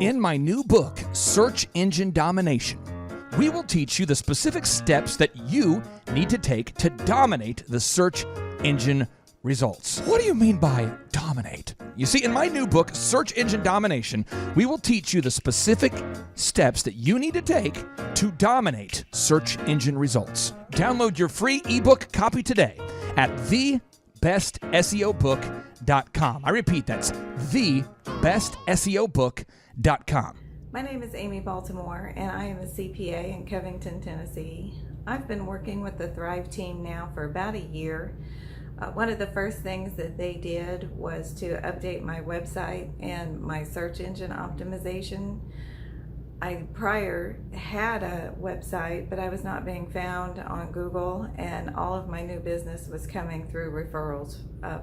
In my new book, Search Engine Domination, we will teach you the specific steps that you need to take to dominate the search engine results. What do you mean by dominate? You see, in my new book, Search Engine Domination, we will teach you the specific steps that you need to take to dominate search engine results. Download your free ebook copy today at thebestseobook.com. I repeat, that's thebestseobook.com. My name is Amy Baltimore, and I am a CPA in Covington, Tennessee. I've been working with the Thrive team now for about a year. One of the first things that they did was to update my website and my search engine optimization. I prior had a website, but I was not being found on Google, and all of my new business was coming through referrals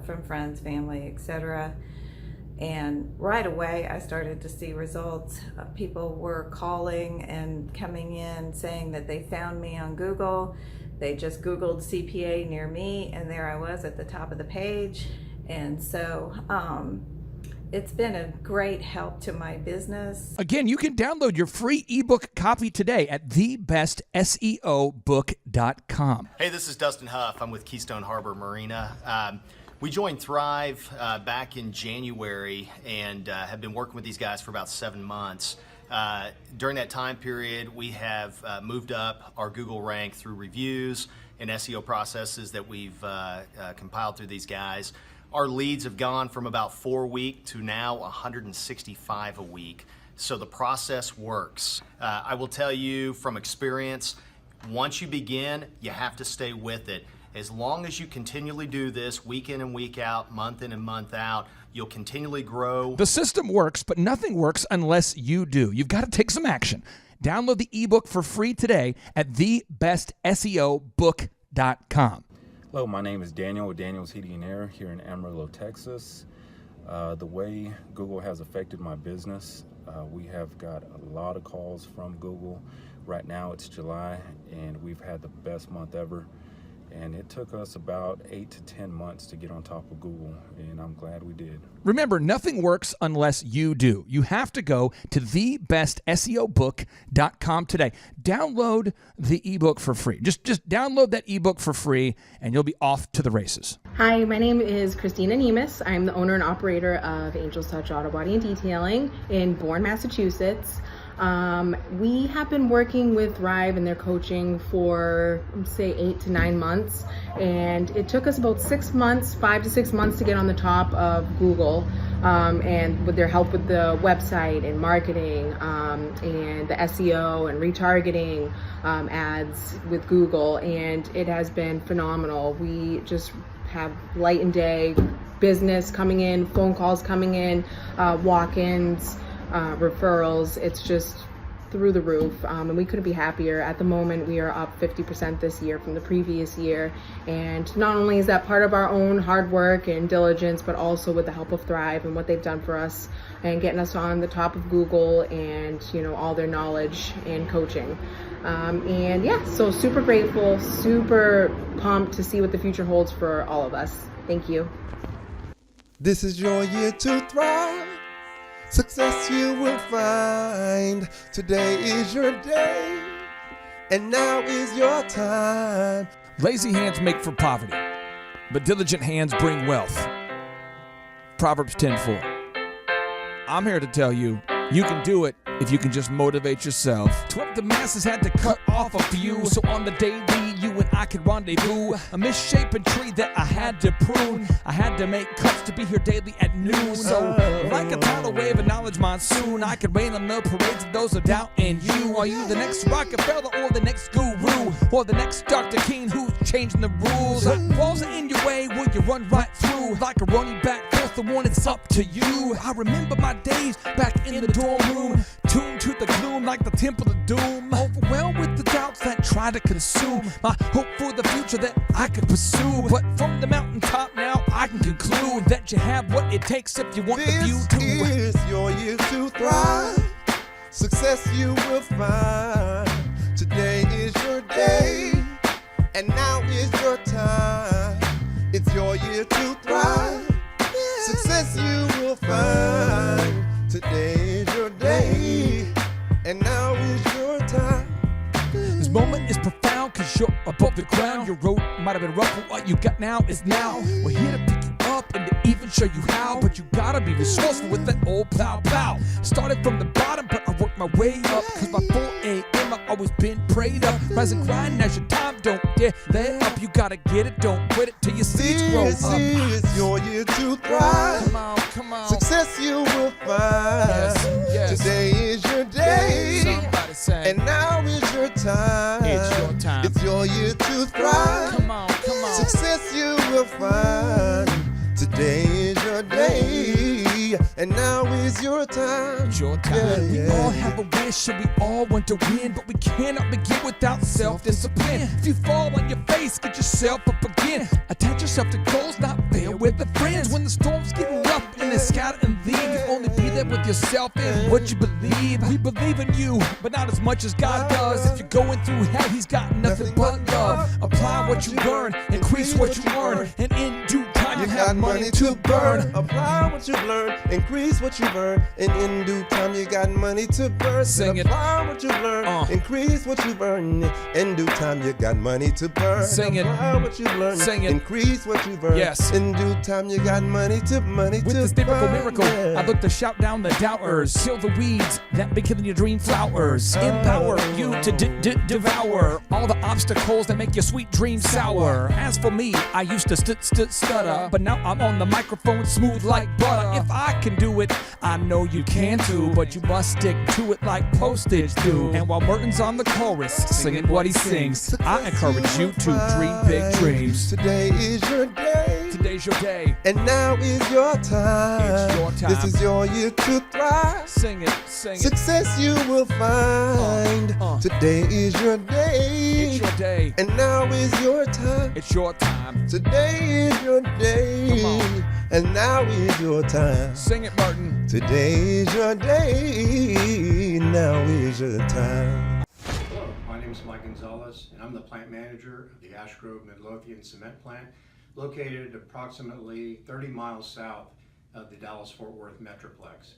from friends, family, etc. And right away, I started to see results. People were calling and coming in saying that they found me on Google. They just Googled CPA near me, and there I was at the top of the page. And so it's been a great help to my business. Again, you can download your free ebook copy today at thebestseobook.com. Hey, this is Dustin Huff. I'm with Keystone Harbor Marina. We joined Thrive back in January and have been working with these guys for about 7 months. During that time period, we have moved up our Google rank through reviews and SEO processes that we've compiled through these guys. Our leads have gone from about 4 a week to now 165 a week. So the process works. I will tell you from experience, once you begin, you have to stay with it. As long as you continually do this week in and week out, month in and month out, you'll continually grow. The system works, but nothing works unless you do. You've got to take some action. Download the ebook for free today at thebestseobook.com. Hello, my name is Daniel with Daniel's Heating and Air here in Amarillo, Texas. The way Google has affected my business, we have got a lot of calls from Google. Right now it's July, and we've had the best month ever. And it took us about 8 to 10 months to get on top of Google, and I'm glad we did. Remember, nothing works unless you do. You have to go to thebestseobook.com today. Download the ebook for free. Just download that ebook for free, and you'll be off to the races. Hi, my name is Christina Nemus. I'm the owner and operator of Angel's Touch Auto Body and Detailing in Bourne, Massachusetts. We have been working with Thrive and their coaching for, say, 8 to 9 months, and it took us about 6 months, 5 to 6 months to get on the top of Google, and with their help with the website and marketing, and the SEO and retargeting ads with Google, and it has been phenomenal. We just have light and day business coming in, phone calls coming in, walk-ins, referrals. It's just through the roof, and we couldn't be happier. At the moment, we are up 50% this year from the previous year, and not only is that part of our own hard work and diligence, but also with the help of Thrive and what they've done for us and getting us on the top of Google and, you know, all their knowledge and coaching. And yeah, so super grateful, super pumped to see what the future holds for all of us. Thank you. This is your year to thrive. Success you will find. Today is your day, and now is your time. Lazy hands make for poverty, but diligent hands bring wealth. Proverbs 10:4. I'm here to tell you, you can do it if you can just motivate yourself. 12 the masses had to cut off a few, so on the daily you and I could rendezvous. A misshapen tree that I had to prune. I had to make cuts to be here daily at noon. So like a tidal wave of knowledge monsoon, I could rain on the parades of those who doubt in you. Are you the next Rockefeller or the next guru, or the next Dr. King who's changing the rules? Walls are in your way, will you run right through? Like a running back, force the one, it's up to you. I remember my days back in the dorm room, tuned to the gloom like the temple of doom, overwhelmed with the doubts that try to consume my hope for the future that I could pursue. But from the mountaintop now I can conclude that you have what it takes if you want the view to. This is your year to thrive. Success you will find. Today is your day, and now is your time. It's your year to thrive. Success you will find. fine. Today is your day, and now is your time. This moment is profound, cause you're above the ground. Your road might have been rough, but what you got now is now. We're here to pick you up and to even show you how. But you gotta be resourceful with that old plow. Started from the bottom, but I worked my way up. Cause by 4 a.m. I've always been prayed up. Rise and grind, now's your time, don't dare let up. You gotta get it, don't quit it till your seeds grow up. This is your year to thrive. Come on. Success you will find. Yes. Today is your day. Somebody say. And now is your time. It's your time. It's your year to thrive. Come on. Success you will find. Today is your day, and now is your time. It's your time. We all have a wish and we all want to win, but we cannot begin without self-discipline. If you fall on your face, get yourself up again. Attach yourself to goals, not fail with the friends. When the storms get rough and they scatter and leave, you only be there with yourself and what you believe. We believe in you, but not as much as God does. If you're going through hell, He's got nothing but love. Apply what you learn, increase what you earn, and in due time you have money to burn. Apply what you've learned, increase what you've earned, and in due time you got money to burn. Sing it. Apply what you've learned, increase what you've earned, in due time you got money to burn. Sing it. Apply what you've learned, Sing it. increase what you've earned, Yes. in due time you got money to With this miracle, I look to shout down the doubters. Kill the weeds that be killing your dream flowers. Empower you to devour all the obstacles that make your sweet dreams sour. As for me, I used to stutter, but now I'm on the microphone smooth like butter. If I can do it, I know you can too, but you must stick to it like postage do. And while Merton's on the chorus, singing what he sings, I encourage you to dream big dreams. Today is your day. Today's your day. And now is your time. It's your time. This is your year to thrive. Sing it. Success you will find. Today is your day. It's your day. And now is your time. It's your time. Today is your day. Come on. And now is your time. Sing it, Martin. Today is your day. Now is your time. Hello, my name is Mike Gonzalez, and I'm the plant manager of the Ash Grove Midlothian Cement Plant, located approximately 30 miles south of the Dallas-Fort Worth Metroplex.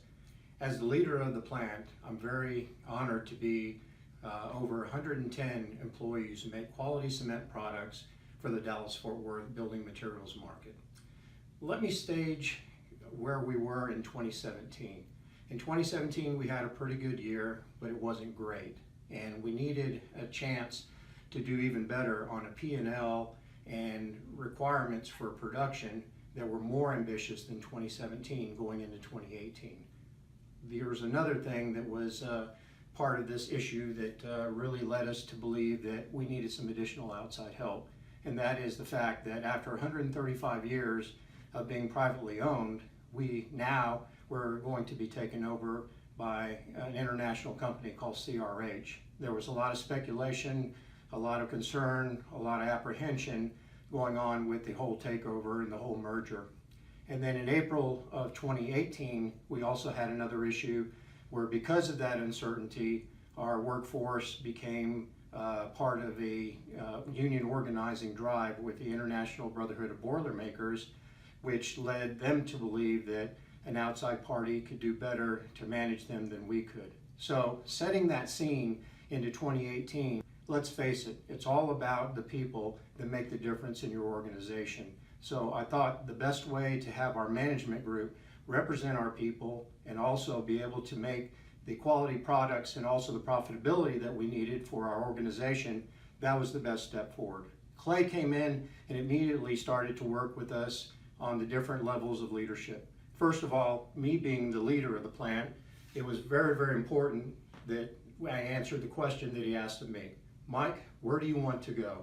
As the leader of the plant, I'm very honored to be over 110 employees who make quality cement products for the Dallas-Fort Worth building materials market. Let me stage where we were in 2017. In 2017, we had a pretty good year, but it wasn't great, and we needed a chance to do even better on a P&L and requirements for production that were more ambitious than 2017 going into 2018. There was another thing that was part of this issue that really led us to believe that we needed some additional outside help, and that is the fact that after 135 years of being privately owned, we now were going to be taken over by an international company called CRH. There was a lot of speculation, a lot of concern, a lot of apprehension going on with the whole takeover and the whole merger. And then in April of 2018, we also had another issue where, because of that uncertainty, our workforce became part of a union organizing drive with the International Brotherhood of Boilermakers, which led them to believe that an outside party could do better to manage them than we could. So setting that scene into 2018, let's face it, it's all about the people that make the difference in your organization. So I thought the best way to have our management group represent our people and also be able to make the quality products and also the profitability that we needed for our organization, that was the best step forward. Clay came in and immediately started to work with us on the different levels of leadership. First of all, me being the leader of the plant, it was very, very important that I answered the question that he asked of me. Mike, where do you want to go?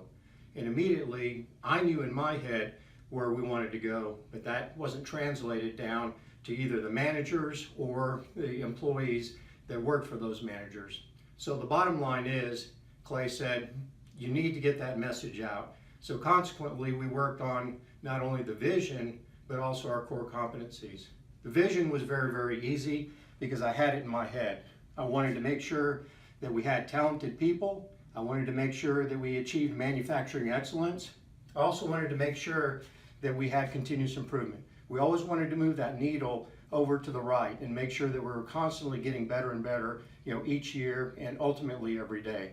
And immediately, I knew in my head where we wanted to go, but that wasn't translated down to either the managers or the employees that worked for those managers. So the bottom line is, Clay said, you need to get that message out. So consequently, we worked on not only the vision, but also our core competencies. The vision was very, very easy because I had it in my head. I wanted to make sure that we had talented people. I wanted to make sure that we achieved manufacturing excellence. I also wanted to make sure that we had continuous improvement. We always wanted to move that needle over to the right and make sure that we're constantly getting better and better, each year and ultimately every day.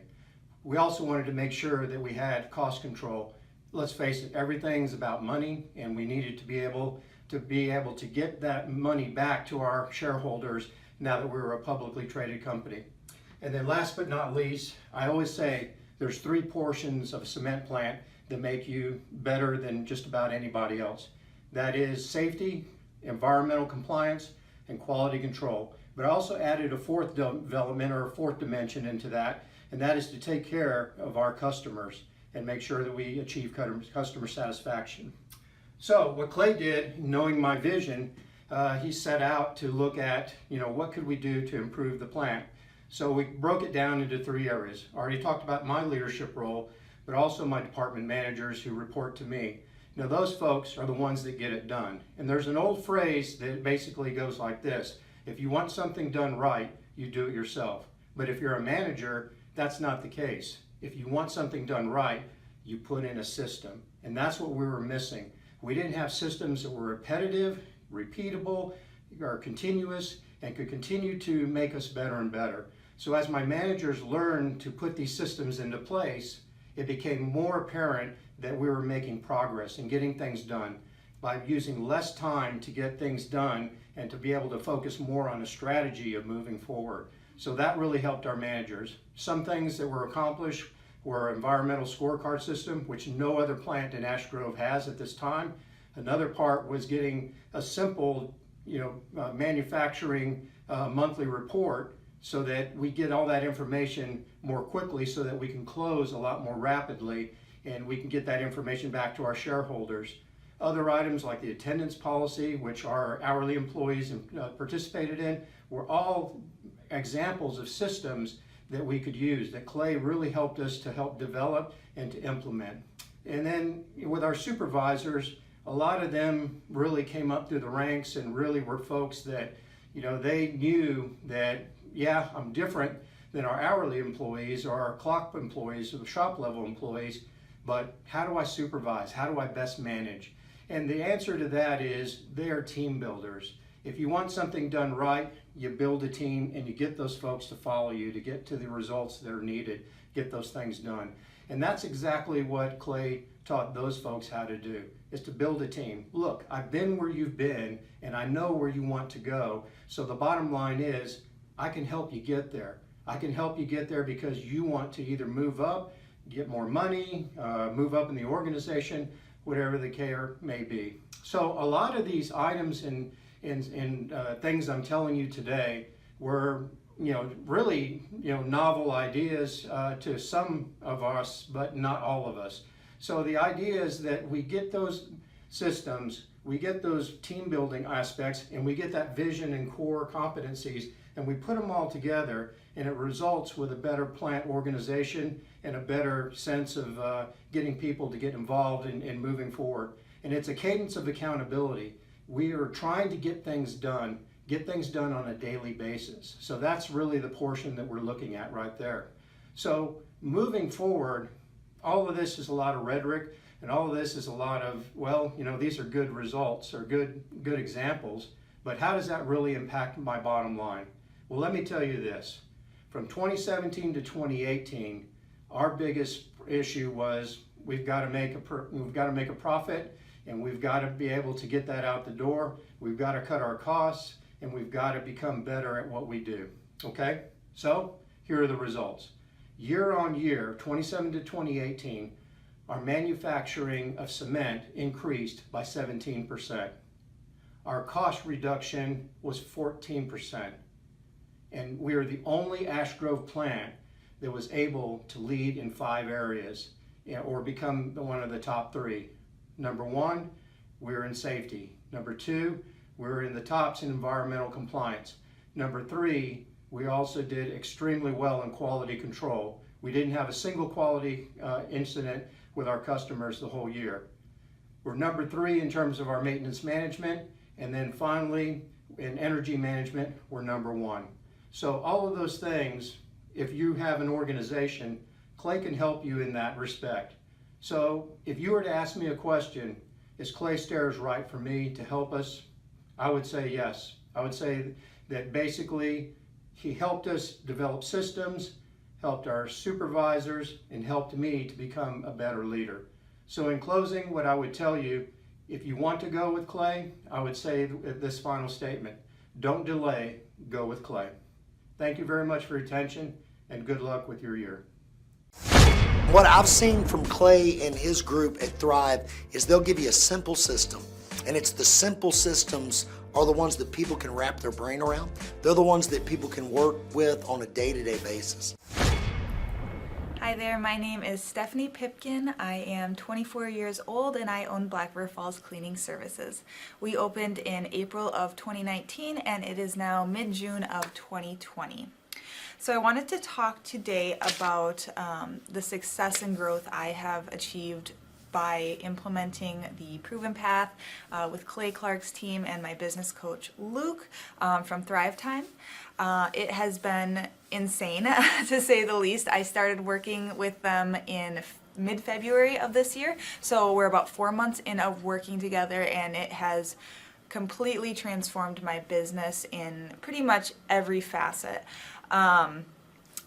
We also wanted to make sure that we had cost control. Let's face it, everything's about money, and we needed to be able to get that money back to our shareholders now that we're a publicly traded company. And then last but not least, I always say there's 3 portions of a cement plant that make you better than just about anybody else. That is safety, environmental compliance, and quality control. But I also added a 4th development or a 4th dimension into that, and that is to take care of our customers and make sure that we achieve customer satisfaction. So what Clay did, knowing my vision, he set out to look at, what could we do to improve the plant. So we broke it down into 3 areas. I already talked about my leadership role, but also my department managers who report to me. Those folks are the ones that get it done. And there's an old phrase that basically goes like this: if you want something done right, you do it yourself. But if you're a manager, that's not the case. If you want something done right, you put in a system. And that's what we were missing. We didn't have systems that were repetitive, repeatable, or continuous, and could continue to make us better and better. So as my managers learned to put these systems into place, it became more apparent that we were making progress and getting things done by using less time to get things done and to be able to focus more on a strategy of moving forward. So that really helped our managers. Some things that were accomplished were environmental scorecard system, which no other plant in Ash Grove has at this time. Another part was getting a simple, manufacturing monthly report so that we get all that information more quickly so that we can close a lot more rapidly and we can get that information back to our shareholders. Other items like the attendance policy, which our hourly employees participated in, were all examples of systems that we could use, that Clay really helped us to help develop and to implement. And then with our supervisors, a lot of them really came up through the ranks and really were folks that, they knew that, yeah, I'm different than our hourly employees or our clock employees or the shop level employees, but how do I supervise? How do I best manage? And the answer to that is they are team builders. If you want something done right, you build a team and you get those folks to follow you to get to the results that are needed, get those things done. And that's exactly what Clay taught those folks how to do, is to build a team. Look, I've been where you've been and I know where you want to go. So the bottom line is I can help you get there. I can help you get there because you want to either move up, get more money, move up in the organization, whatever the care may be. So a lot of these items and things I'm telling you today were, really, novel ideas to some of us, but not all of us. So the idea is that we get those systems, we get those team building aspects, and we get that vision and core competencies, and we put them all together, and it results with a better plant organization and a better sense of getting people to get involved in moving forward. And it's a cadence of accountability. We are trying to get things done on a daily basis. So that's really the portion that we're looking at right there. So moving forward, all of this is a lot of rhetoric, and all of this is a lot of, these are good results or good examples, but how does that really impact my bottom line? Well, let me tell you this. From 2017 to 2018, our biggest issue was we've got to make a profit, and we've got to be able to get that out the door. We've got to cut our costs, and we've got to become better at what we do. Okay? So here are the results. Year on year, 2017 to 2018, our manufacturing of cement increased by 17%. Our cost reduction was 14%. And we are the only Ash Grove plant that was able to lead in 5 areas or become one of the top 3. Number 1, we're in safety. Number 2, we're in the tops in environmental compliance. Number 3, we also did extremely well in quality control. We didn't have a single quality incident with our customers the whole year. We're number 3 in terms of our maintenance management, and then finally in energy management, we're number 1. So all of those things, if you have an organization, Clay can help you in that respect. So if you were to ask me a question, is Clay Stairs right for me to help us? I would say yes. I would say that basically he helped us develop systems, helped our supervisors, and helped me to become a better leader. So in closing, what I would tell you, if you want to go with Clay, I would say this final statement: don't delay, go with Clay. Thank you very much for your attention, and good luck with your year. What I've seen from Clay and his group at Thrive is they'll give you a simple system, and it's the simple systems are the ones that people can wrap their brain around. They're the ones that people can work with on a day-to-day basis. Hi there, my name is Stephanie Pipkin. I am 24 years old and I own Black River Falls Cleaning Services. We opened in April of 2019 and it is now mid-June of 2020. So I wanted to talk today about the success and growth I have achieved by implementing the Proven Path with Clay Clark's team and my business coach Luke from Thrivetime. It has been insane to say the least. I started working with them in mid-February of this year, so we're about 4 months in of working together, and it has completely transformed my business in pretty much every facet.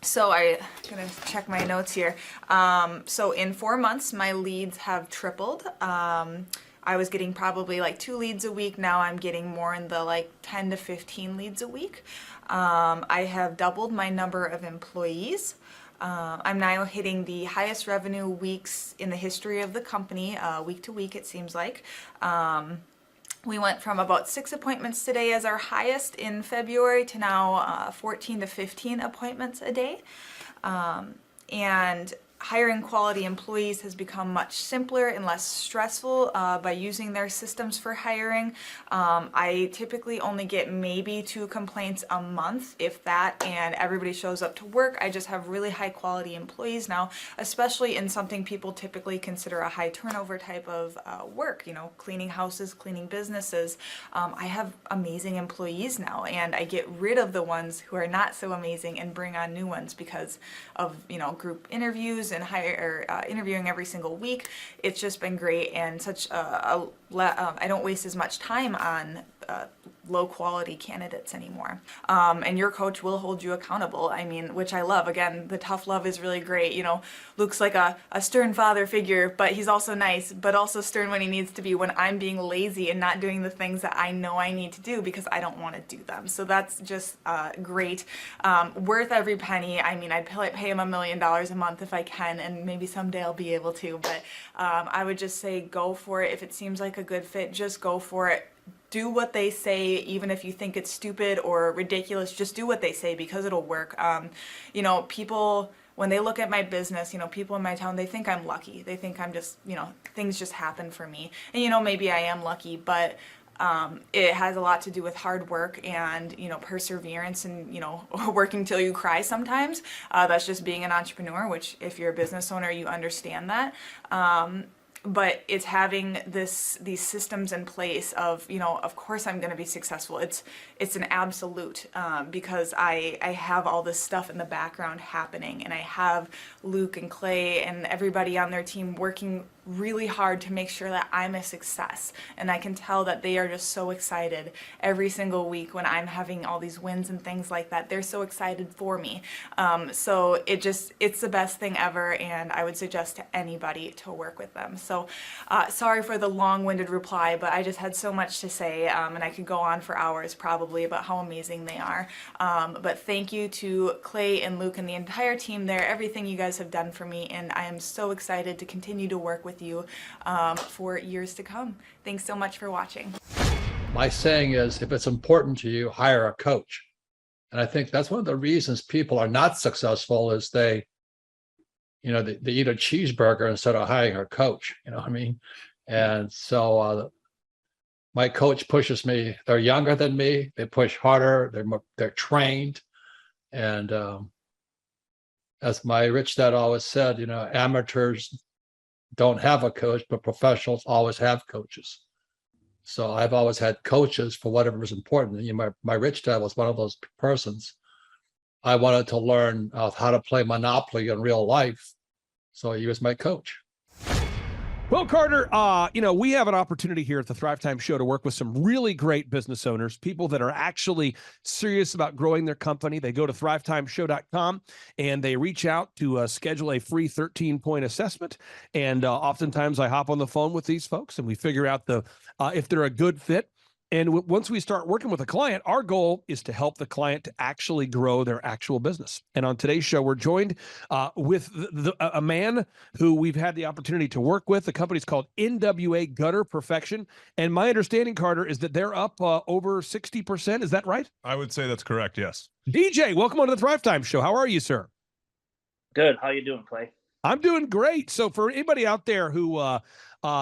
So I'm gonna check my notes here. So in 4 months, my leads have tripled. I was getting probably like 2 leads a week. Now I'm getting more in the like 10 to 15 leads a week. I have doubled my number of employees. I'm now hitting the highest revenue weeks in the history of the company, week to week it seems like. We went from about 6 appointments today as our highest in February to now 14 to 15 appointments a day. And hiring quality employees has become much simpler and less stressful by using their systems for hiring. I typically only get maybe 2 complaints a month, if that, and everybody shows up to work. I just have really high quality employees now, especially in something people typically consider a high turnover type of work, you know, cleaning houses, cleaning businesses. I have amazing employees now, and I get rid of the ones who are not so amazing and bring on new ones because of, you know, group interviews and interviewing every single week. It's just been great, and such I don't waste as much time on low quality candidates anymore. And your coach will hold you accountable. I mean, which I love. Again, the tough love is really great. You know, Luke's like a stern father figure, but he's also nice, but also stern when he needs to be when I'm being lazy and not doing the things that I know I need to do because I don't want to do them. So that's just great. Worth every penny. I mean, I'd pay him $1 million a month if I can, and maybe someday I'll be able to, but I would just say go for it. If it seems like a good fit, just go for it. Do what they say, even if you think it's stupid or ridiculous, just do what they say because it'll work. You know, people, when they look at my business, you know, people in my town, they think I'm lucky. They think I'm just, you know, things just happen for me. And, you know, maybe I am lucky, but it has a lot to do with hard work and, you know, perseverance and, you know, working till you cry sometimes. That's just being an entrepreneur, which if you're a business owner, you understand that. But it's having these systems in place of, you know, of course I'm going to be successful. It's an absolute because I have all this stuff in the background happening, and I have Luke and Clay and everybody on their team working really hard to make sure that I'm a success. And I can tell that they are just so excited every single week when I'm having all these wins and things like that. They're so excited for me. So it's the best thing ever, and I would suggest to anybody to work with them. So sorry for the long-winded reply, but I just had so much to say, and I could go on for hours probably about how amazing they are. But thank you to Clay and Luke and the entire team there, everything you guys have done for me, and I am so excited to continue to work with you for years to come. Thanks so much for watching. My saying is, if it's important to you, hire a coach. And I think that's one of the reasons people are not successful is they eat a cheeseburger instead of hiring a coach, you know what I mean? And so my coach pushes me. They're younger than me. They push harder. They're trained. And as my rich dad always said, you know, amateurs don't have a coach, but professionals always have coaches. So I've always had coaches for whatever is important. You know, my rich dad was one of those persons. I wanted to learn how to play Monopoly in real life, so he was my coach. Well, Carter, we have an opportunity here at the Thrivetime Show to work with some really great business owners, people that are actually serious about growing their company. They go to thrivetimeshow.com and they reach out to schedule a free 13-point assessment. And oftentimes I hop on the phone with these folks and we figure out if they're a good fit. And once we start working with a client, our goal is to help the client to actually grow their actual business. And on today's show, we're joined with a man who we've had the opportunity to work with. The company's called NWA Gutter Perfection. And my understanding, Carter, is that they're up over 60%. Is that right? I would say that's correct, yes. DJ, welcome on to the Thrivetime Show. How are you, sir? Good. How you doing, Clay? I'm doing great. So for anybody out there who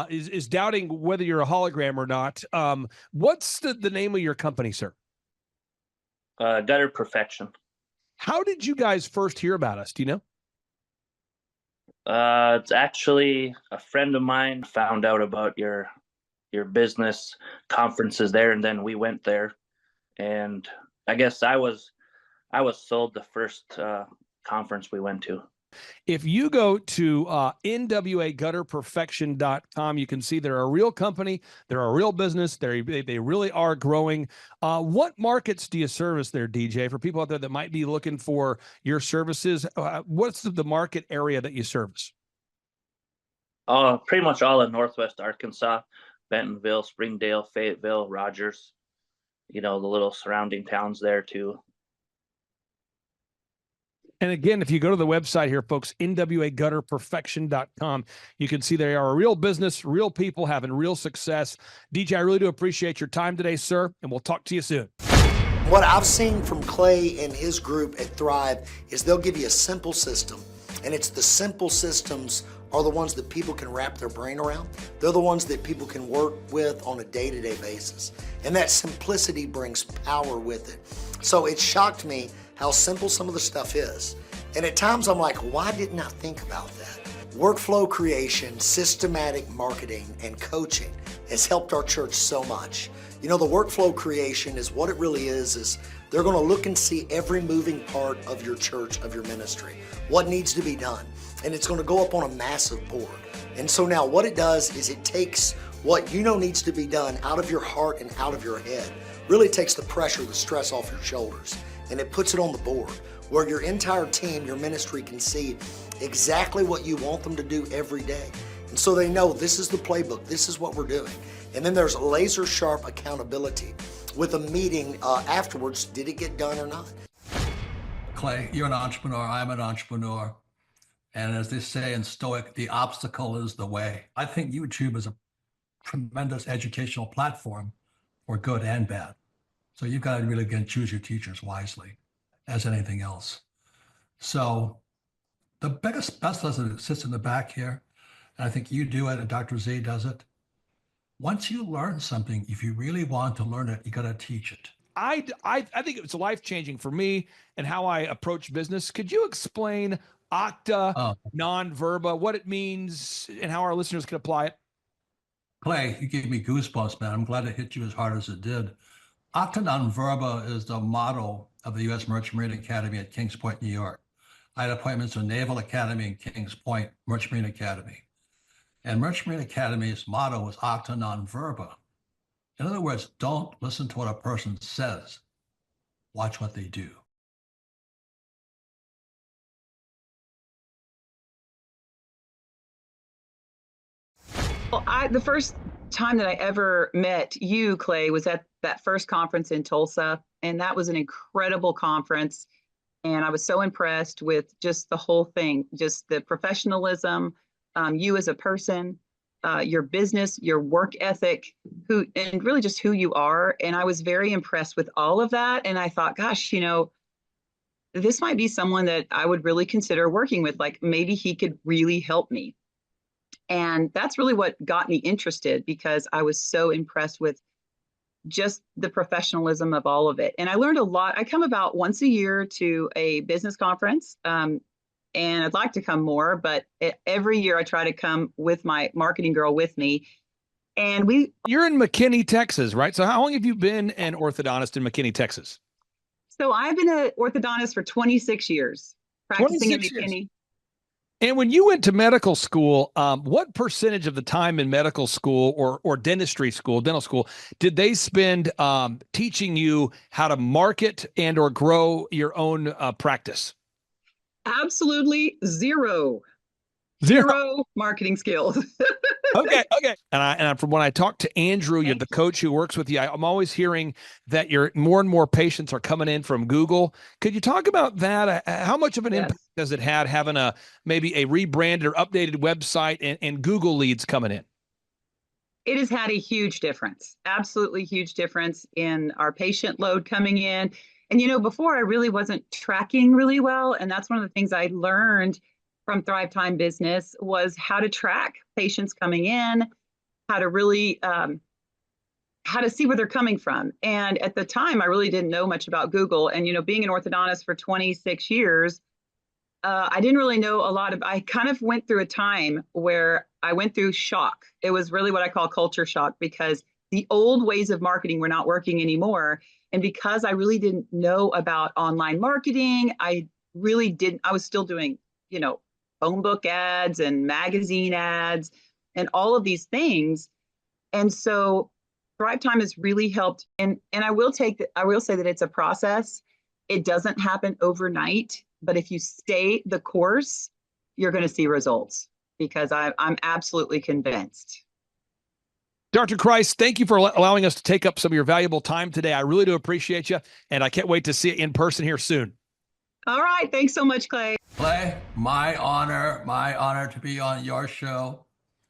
is doubting whether you're a hologram or not, what's the name of your company, sir? Gutter Perfection. How did you guys first hear about us? Do you know? It's actually a friend of mine found out about your business conferences there, and then we went there. And I guess I was sold the first conference we went to. If you go to nwagutterperfection.com, you can see they're a real company. They're a real business. They really are growing. What markets do you service there, DJ? For people out there that might be looking for your services, what's the market area that you service? Pretty much all in Northwest Arkansas, Bentonville, Springdale, Fayetteville, Rogers, the little surrounding towns there too. And again, if you go to the website here, folks, nwagutterperfection.com, you can see they are a real business, real people having real success. DJ, I really do appreciate your time today, sir, and we'll talk to you soon. What I've seen from Clay and his group at Thrive is they'll give you a simple system, and it's the simple systems are the ones that people can wrap their brain around. They're the ones that people can work with on a day-to-day basis. And that simplicity brings power with it. So it shocked me how simple some of the stuff is. And at times I'm like, why didn't I think about that? Workflow creation, systematic marketing, and coaching has helped our church so much. The workflow creation is what it really is they're gonna look and see every moving part of your church, of your ministry, what needs to be done. And it's gonna go up on a massive board. And so now what it does is it takes what needs to be done out of your heart and out of your head. Really takes the pressure, the stress off your shoulders, and it puts it on the board where your entire team, your ministry can see exactly what you want them to do every day. And so they know this is the playbook, this is what we're doing. And then there's laser sharp accountability with a meeting afterwards, did it get done or not? Clay, you're an entrepreneur, I'm an entrepreneur. And as they say in Stoic, the obstacle is the way. I think YouTube is a tremendous educational platform for good and bad. So you've got to really again choose your teachers wisely, as anything else. So the best lesson that sits in the back here, and I think you do it and Dr. Z does it. Once you learn something, if you really want to learn it, you got to teach it. I think it's life-changing for me and how I approach business. Could you explain Octa, non-verba, what it means and how our listeners can apply it? Clay, you gave me goosebumps, man. I'm glad it hit you as hard as it did. Octa non-verba is the motto of the U.S. Merchant Marine Academy at Kings Point, New York. I had appointments in Naval Academy and Kings Point, Merchant Marine Academy. And Merchant Marine Academy's motto was Octa non-verba. In other words, don't listen to what a person says. Watch what they do. Well, the first time that I ever met you, Clay, was at that first conference in Tulsa. And that was an incredible conference. And I was so impressed with just the whole thing, just the professionalism, you as a person, your business, your work ethic, and really just who you are. And I was very impressed with all of that. And I thought, gosh, this might be someone that I would really consider working with. Like maybe he could really help me. And that's really what got me interested, because I was so impressed with just the professionalism of all of it. And I learned a lot. I come about once a year to a business conference, and I'd like to come more, but every year I try to come with my marketing girl with me. And You're in McKinney, Texas, right? So how long have you been an orthodontist in McKinney, Texas? So I've been an orthodontist for 26 years, practicing in McKinney. And when you went to medical school, what percentage of the time in medical school or dentistry school, dental school, did they spend teaching you how to market and or grow your own practice? Absolutely zero. Zero marketing skills. Okay. And from when I talked to Andrew, you're the coach who works with you, I'm always hearing that more and more patients are coming in from Google. Could you talk about that? How much of an impact does it have having maybe a rebranded or updated website and Google leads coming in? It has had a huge difference, absolutely huge difference in our patient load coming in. And, before I really wasn't tracking really well. And that's one of the things I learned from Thrivetime Business was how to track patients coming in, how to really, how to see where they're coming from. And at the time, I really didn't know much about Google. And, being an orthodontist for 26 years, I didn't really know a lot I kind of went through a time where I went through shock. It was really what I call culture shock because the old ways of marketing were not working anymore. And because I really didn't know about online marketing, I was still doing, phone book ads and magazine ads and all of these things. And so Thrivetime has really helped. And I will say that it's a process. It doesn't happen overnight, but if you stay the course, you're going to see results because I'm absolutely convinced. Dr. Christ, thank you for allowing us to take up some of your valuable time today. I really do appreciate you, and I can't wait to see you in person here soon. All right. Thanks so much, Clay. Clay, my honor to be on your show.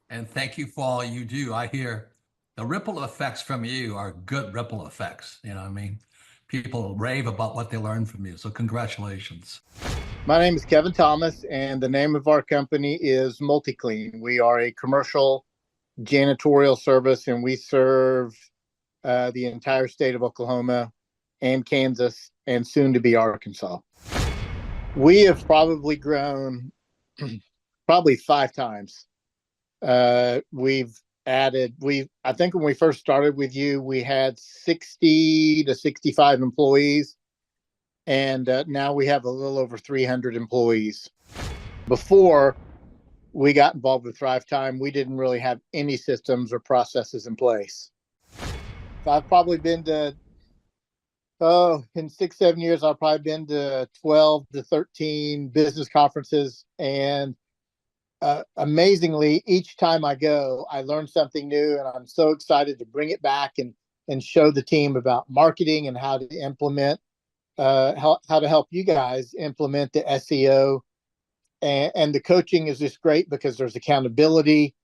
And thank you for all you do. I hear the ripple effects from you are good ripple effects. You know what I mean? People rave about what they learned from you. So congratulations. My name is Kevin Thomas, and the name of our company is MultiClean. We are a commercial janitorial service, and we serve the entire state of Oklahoma and Kansas and soon to be Arkansas. We have probably grown probably 5 times. We've added, I think when we first started with you, we had 60 to 65 employees. And now we have a little over 300 employees. Before we got involved with Thrivetime, we didn't really have any systems or processes in place. So I've probably been to, in 6-7 years, I've probably been to 12 to 13 business conferences. And amazingly, each time I go, I learn something new, and I'm so excited to bring it back and show the team about marketing and how to implement, how to help you guys implement the SEO. And the coaching is just great because there's accountability,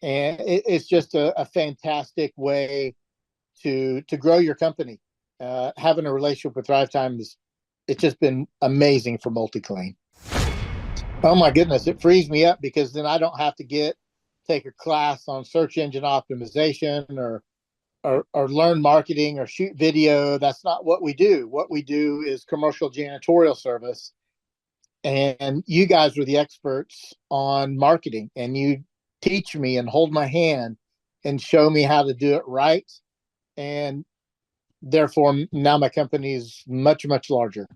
and it's just a fantastic way to grow your company. Having a relationship with Thrivetime it's just been amazing for MultiClean. Oh my goodness, it frees me up because then I don't have to take a class on search engine optimization or learn marketing or shoot video. That's not what we do. What we do is commercial janitorial service. And you guys are the experts on marketing, and you teach me and hold my hand and show me how to do it right. And therefore, now my company is much, much larger.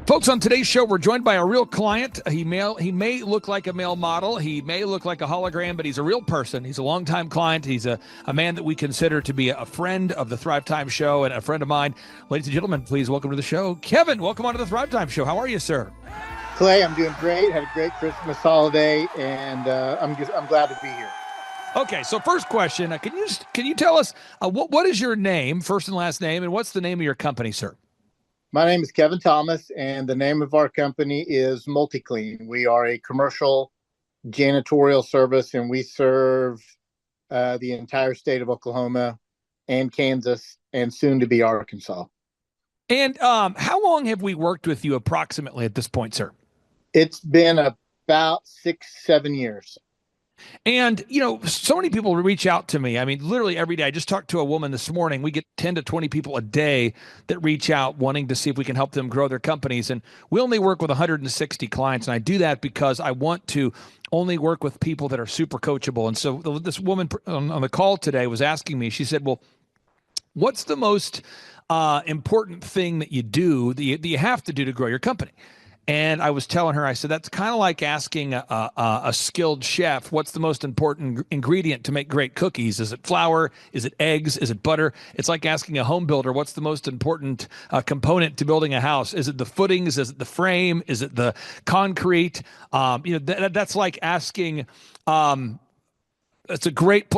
Folks, on today's show, we're joined by a real client. He may look like a male model. He may look like a hologram, but he's a real person. He's a longtime client. He's a man that we consider to be a friend of the Thrivetime show and a friend of mine. Ladies and gentlemen, please welcome to the show, Kevin. Welcome on to the Thrivetime show. How are you, sir? Clay, I'm doing great. Had a great Christmas holiday, and I'm glad to be here. Okay, so first question, can you tell us what is your name, first and last name, and what's the name of your company, sir? My name is Kevin Thomas, and the name of our company is MultiClean. We are a commercial janitorial service, and we serve the entire state of Oklahoma and Kansas and soon to be Arkansas. And how long have we worked with you approximately at this point, sir? It's been about 6-7 years. And, so many people reach out to me. I mean, literally every day. I just talked to a woman this morning. We get 10 to 20 people a day that reach out wanting to see if we can help them grow their companies. And we only work with 160 clients. And I do that because I want to only work with people that are super coachable. And so this woman on the call today was asking me, she said, well, what's the most important thing that you do, that you have to do to grow your company? And I was telling her, I said, that's kind of like asking a skilled chef, what's the most important ingredient to make great cookies? Is it flour? Is it eggs? Is it butter? It's like asking a home builder, what's the most important component to building a house? Is it the footings? Is it the frame? Is it the concrete? That's like asking, it's a great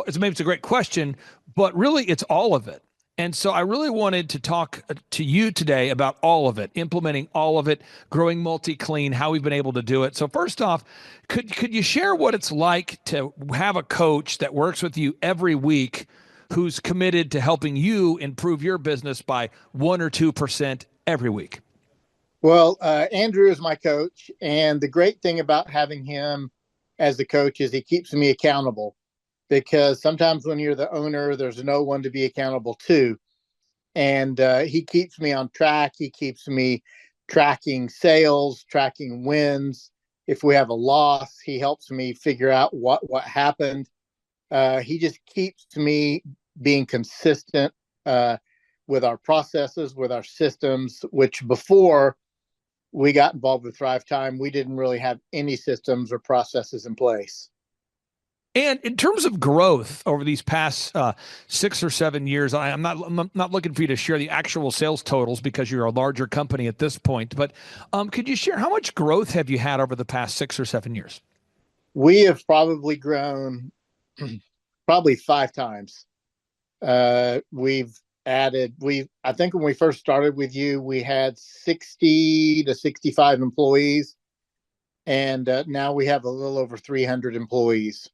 question, but really it's all of it. And so I really wanted to talk to you today about all of it, implementing all of it, growing multi-clean, how we've been able to do it. So first off, could you share what it's like to have a coach that works with you every week who's committed to helping you improve your business by 1 or 2% every week? Well, Andrew is my coach, and the great thing about having him as the coach is he keeps me accountable. Because sometimes when you're the owner, there's no one to be accountable to. And he keeps me on track. He keeps me tracking sales, tracking wins. If we have a loss, he helps me figure out what happened. He just keeps me being consistent with our processes, with our systems, which before we got involved with Thrivetime, we didn't really have any systems or processes in place. And in terms of growth over these past 6 or 7 years, I'm not looking for you to share the actual sales totals because you're a larger company at this point. But could you share how much growth have you had over the past 6 or 7 years? We have probably grown probably 5 times. We've added. I think when we first started with you, we had 60 to 65 employees, and now we have a little over 300 employees.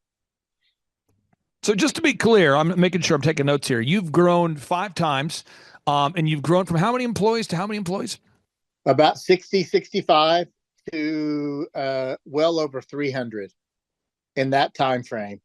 So just to be clear, I'm making sure I'm taking notes here. You've grown 5 times, and you've grown from how many employees to how many employees? About 60, 65 to well over 300 in that time frame.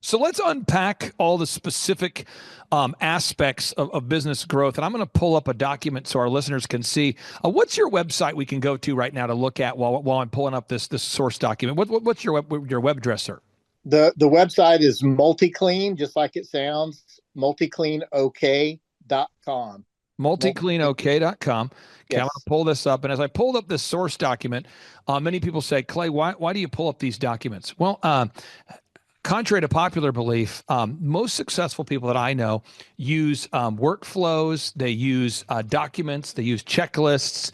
So let's unpack all the specific aspects of business growth. And I'm going to pull up a document so our listeners can see. What's your website we can go to right now to look at while I'm pulling up this source document? What's your web address, sir? The website is MultiClean, just like it sounds, multicleanok.com. Multicleanok.com. Okay, Yes. I'm going to pull this up. And as I pulled up this source document, many people say, Clay, why do you pull up these documents? Well, contrary to popular belief, most successful people that I know use workflows, they use documents, they use checklists.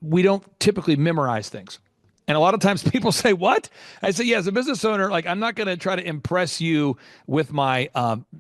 We don't typically memorize things. And a lot of times people say, what? I say, yeah, as a business owner, like I'm not going to try to impress you with my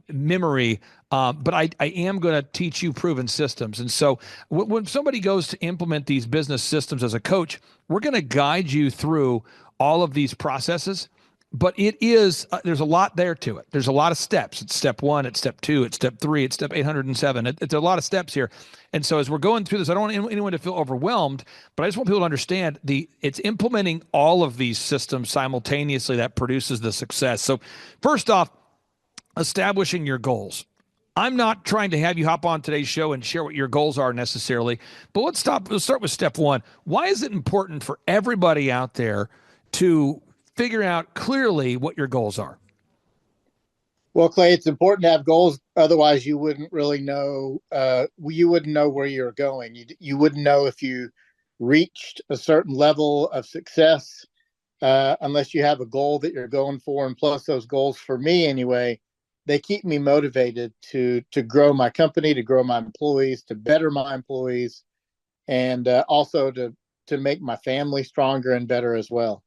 memory, but I am going to teach you proven systems. And so when somebody goes to implement these business systems as a coach, we're going to guide you through all of these processes. But it is, there's a lot there to it. There's a lot of steps. It's step 1, it's step 2, it's step 3, it's step 807. It's a lot of steps here. And so as we're going through this, I don't want anyone to feel overwhelmed, but I just want people to understand it's implementing all of these systems simultaneously that produces the success. So first off, establishing your goals. I'm not trying to have you hop on today's show and share what your goals are necessarily, but let's start with step 1. Why is it important for everybody out there to figure out clearly what your goals are? Well, Clay, it's important to have goals. Otherwise, you wouldn't really know. You wouldn't know where you're going. You wouldn't know if you reached a certain level of success unless you have a goal that you're going for. And plus, those goals, for me anyway, they keep me motivated to grow my company, to grow my employees, to better my employees, and also to make my family stronger and better as well.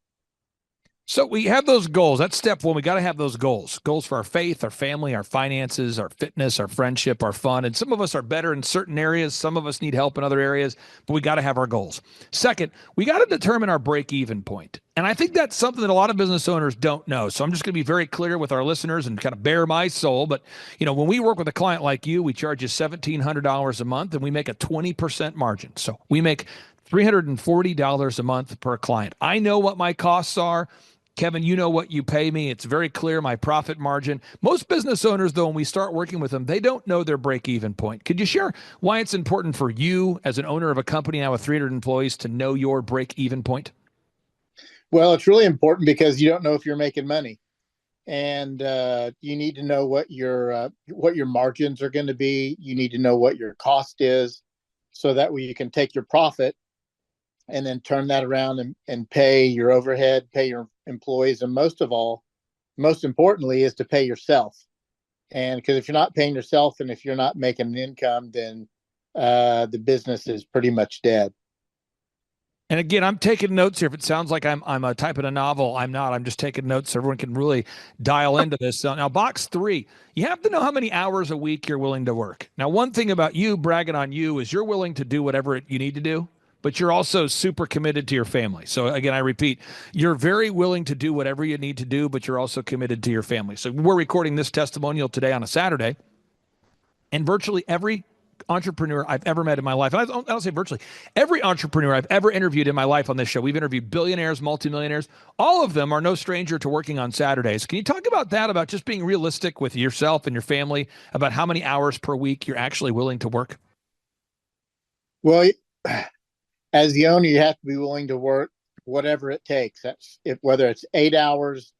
So we have those goals. That's step 1. We got to have those goals. Goals for our faith, our family, our finances, our fitness, our friendship, our fun. And some of us are better in certain areas. Some of us need help in other areas, but we got to have our goals. Second, we got to determine our break-even point. And I think that's something that a lot of business owners don't know. So I'm just going to be very clear with our listeners and kind of bare my soul. But, when we work with a client like you, we charge you $1,700 a month and we make a 20% margin. So we make $340 a month per client. I know what my costs are. Kevin, you know what you pay me. It's very clear, my profit margin. Most business owners, though, when we start working with them, they don't know their break-even point. Could you share why it's important for you as an owner of a company now with 300 employees to know your break-even point? Well, it's really important because you don't know if you're making money. And you need to know what your margins are going to be. You need to know what your cost is so that way you can take your profit and then turn that around and pay your overhead, pay your employees, and most of all, most importantly, is to pay yourself. And because if you're not paying yourself and if you're not making an income, then the business is pretty much dead. And again, I'm taking notes here. If it sounds like I'm typing a novel, I'm not. I'm just taking notes so everyone can really dial into this. So now, box 3, you have to know how many hours a week you're willing to work. Now, one thing about you, bragging on you, is you're willing to do whatever you need to do, but you're also super committed to your family. So again, I repeat, you're very willing to do whatever you need to do, but you're also committed to your family. So we're recording this testimonial today on a Saturday, and virtually every entrepreneur I've ever met in my life, and I don't say virtually, every entrepreneur I've ever interviewed in my life on this show, we've interviewed billionaires, multimillionaires, all of them are no stranger to working on Saturdays. Can you talk about that, about just being realistic with yourself and your family, about how many hours per week you're actually willing to work? Well, as the owner, you have to be willing to work whatever it takes. Whether it's 8 hours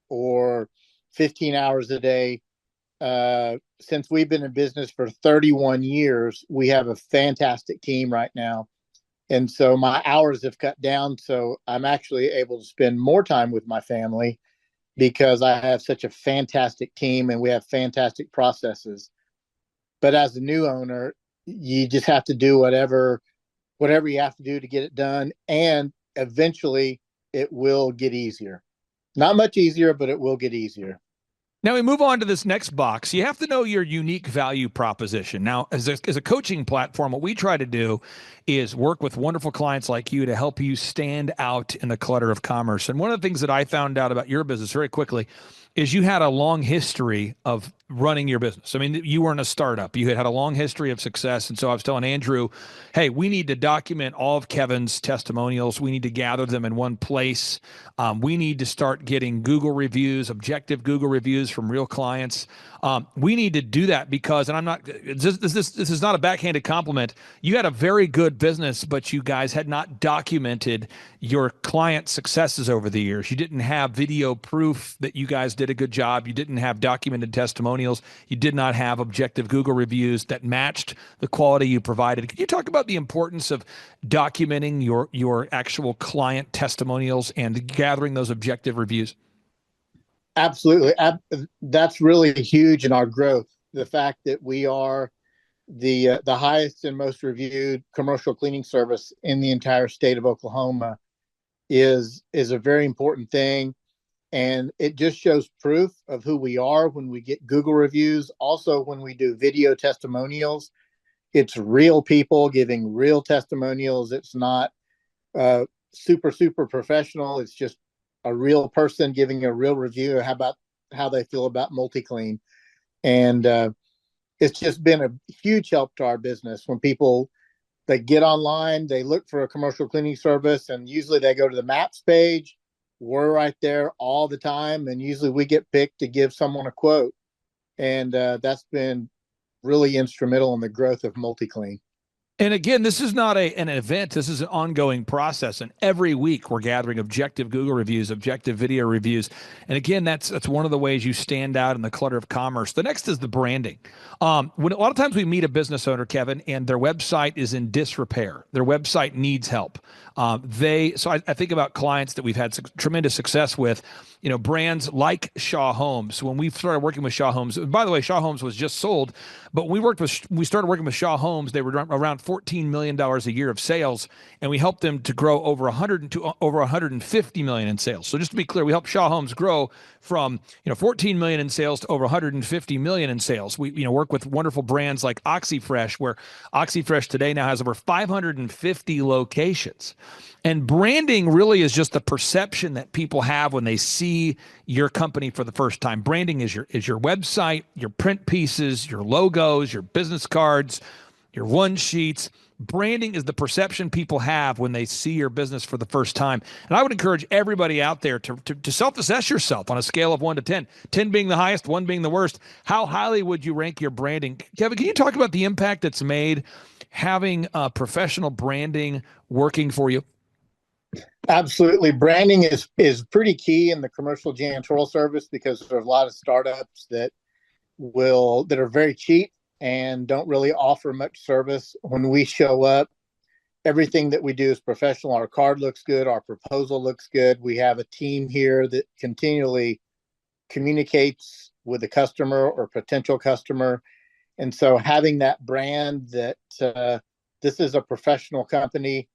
or 15 hours a day. Since we've been in business for 31 years, we have a fantastic team right now. And so my hours have cut down. So I'm actually able to spend more time with my family because I have such a fantastic team and we have fantastic processes. But as a new owner, you just have to do whatever you have to do to get it done. And eventually it will get easier. Not much easier, but it will get easier. Now we move on to this next box. You have to know your unique value proposition. Now, as a coaching platform, what we try to do is work with wonderful clients like you to help you stand out in the clutter of commerce. And one of the things that I found out about your business very quickly is you had a long history of running your business. I mean, you weren't a startup. You had a long history of success. And so I was telling Andrew, hey, we need to document all of Kevin's testimonials. We need to gather them in one place. We need to start getting Google reviews, objective Google reviews from real clients. We need to do that because, and I'm not, this is not a backhanded compliment. You had a very good business, but you guys had not documented your client successes over the years. You didn't have video proof that you guys did a good job. You didn't have documented testimonials. You did not have objective Google reviews that matched the quality you provided. Can you talk about the importance of documenting your actual client testimonials and gathering those objective reviews? Absolutely. That's really huge in our growth. The fact that we are the highest and most reviewed commercial cleaning service in the entire state of Oklahoma is a very important thing. And it just shows proof of who we are when we get Google reviews. Also, when we do video testimonials, it's real people giving real testimonials. It's not super professional. It's just a real person giving a real review about how they feel about multi-clean. And it's just been a huge help to our business. When people, they get online, they look for a commercial cleaning service, and usually they go to the maps page. We're right there all the time, and usually we get picked to give someone a quote. And that's been really instrumental in the growth of multi-clean. And again, this is not an event. This is an ongoing process. And every week we're gathering objective Google reviews, objective video reviews. And again, that's one of the ways you stand out in the clutter of commerce. The next is the branding. When a lot of times we meet a business owner, Kevin, and their website is in disrepair. Their website needs help. So I think about clients that we've had tremendous success with, brands like Shaw Homes. When we started working with Shaw Homes, by the way, Shaw Homes was just sold, but we started working with Shaw Homes. They were around $14 million a year of sales, and we helped them to grow over $150 million in sales. So just to be clear, we helped Shaw Homes grow from 14 million in sales to over 150 million in sales. We work with wonderful brands like OxyFresh, where OxyFresh today now has over 550 locations. And branding really is just the perception that people have when they see your company for the first time. Branding is your website, your print pieces, your logos, your business cards, your one sheets. Branding is the perception people have when they see your business for the first time. And I would encourage everybody out there to self-assess yourself on a scale of 1 to 10, 10 being the highest, 1 being the worst. How highly would you rank your branding? Kevin, can you talk about the impact that's made having professional branding working for you? Absolutely. Branding is pretty key in the commercial janitorial service because there are a lot of startups that are very cheap and don't really offer much service. When we show up, everything that we do is professional. Our card looks good. Our proposal looks good. We have a team here that continually communicates with the customer or potential customer. And so having that brand that this is a professional company,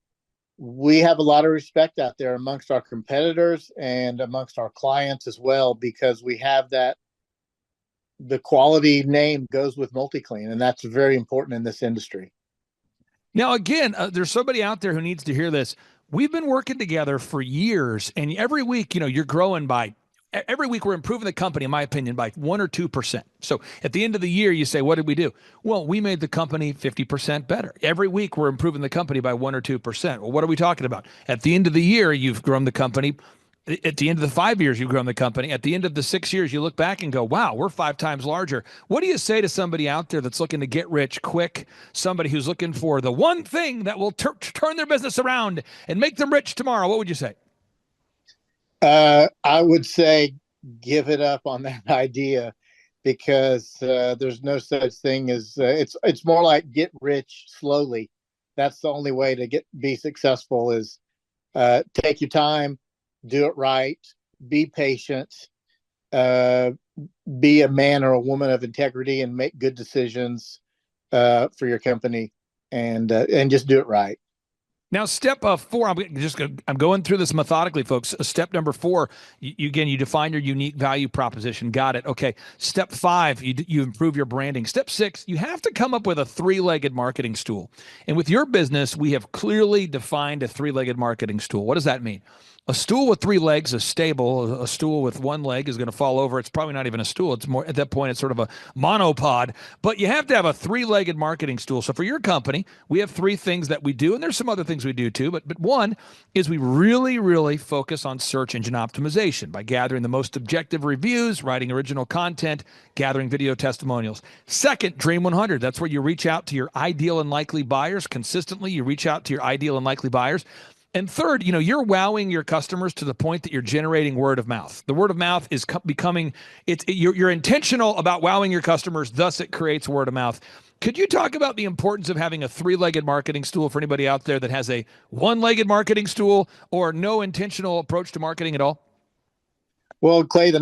we have a lot of respect out there amongst our competitors and amongst our clients as well, because we have that, the quality name goes with MultiClean, and that's very important in this industry. Now, again, there's somebody out there who needs to hear this. We've been working together for years, and every week, you're growing by, every week we're improving the company, in my opinion, by 1 or 2%. So at the end of the year, you say, what did we do? Well, we made the company 50% better. Every week we're improving the company by 1 or 2%. Well, what are we talking about? At the end of the year, you've grown the company. At the end of the 5 years, you've grown the company. At the end of the 6 years, you look back and go, wow, we're 5 times larger. What do you say to somebody out there that's looking to get rich quick, somebody who's looking for the one thing that will turn their business around and make them rich tomorrow? What would you say? I would say give it up on that idea, because there's no such thing as it's more like get rich slowly. That's the only way to be successful is take your time, do it right, be patient, be a man or a woman of integrity, and make good decisions for your company, and just do it right. Now, step 4, I'm going through this methodically, folks. Step number 4, you define your unique value proposition. Got it. Okay. Step 5, you improve your branding. Step 6, you have to come up with a 3-legged marketing stool. And with your business, we have clearly defined a 3-legged marketing stool. What does that mean? A stool with 3 legs is stable. A stool with 1 leg is going to fall over. It's probably not even a stool. It's more, at that point, it's sort of a monopod. But you have to have a 3-legged marketing stool. So for your company, we have 3 things that we do, and there's some other things we do too. But one is we really, really focus on search engine optimization by gathering the most objective reviews, writing original content, gathering video testimonials. Second, Dream 100. That's where you reach out to your ideal and likely buyers consistently. You reach out to your ideal and likely buyers. And third, you're wowing your customers to the point that you're generating word of mouth. The word of mouth is becoming, you're intentional about wowing your customers, thus it creates word of mouth. Could you talk about the importance of having a 3-legged marketing stool for anybody out there that has a 1-legged marketing stool or no intentional approach to marketing at all? Well, Clay, the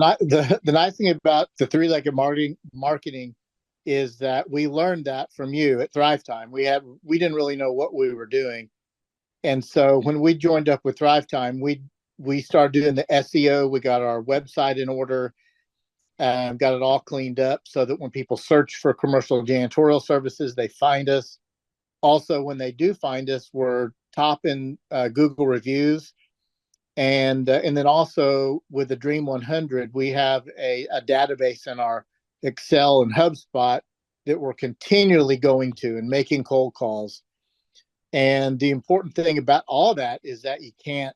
nice thing about the 3-legged marketing is that we learned that from you at Thrivetime. We didn't really know what we were doing. And so when we joined up with Thrivetime, we started doing the SEO. We got our website in order, got it all cleaned up so that when people search for commercial janitorial services, they find us. Also, when they do find us, we're top in Google reviews. And then also with the Dream 100, we have a database in our Excel and HubSpot that we're continually going to and making cold calls. And the important thing about all that is that you can't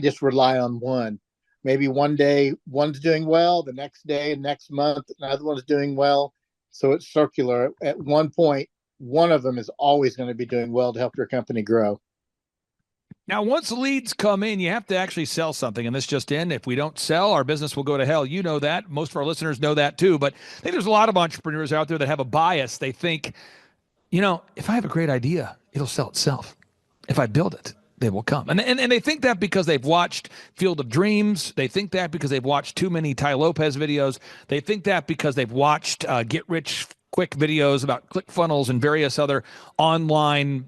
just rely on one. Maybe one day one's doing well, the next day, next month, another one's doing well. So it's circular. At one point, one of them is always going to be doing well to help your company grow. Now, once leads come in, you have to actually sell something. And this just in, if we don't sell, our business will go to hell. You know that. Most of our listeners know that too. But I think there's a lot of entrepreneurs out there that have a bias. They think, if I have a great idea, it'll sell itself. If I build it, they will come. And they think that because they've watched Field of Dreams. They think that because they've watched too many Ty Lopez videos. They think that because they've watched Get Rich Quick videos about ClickFunnels and various other online,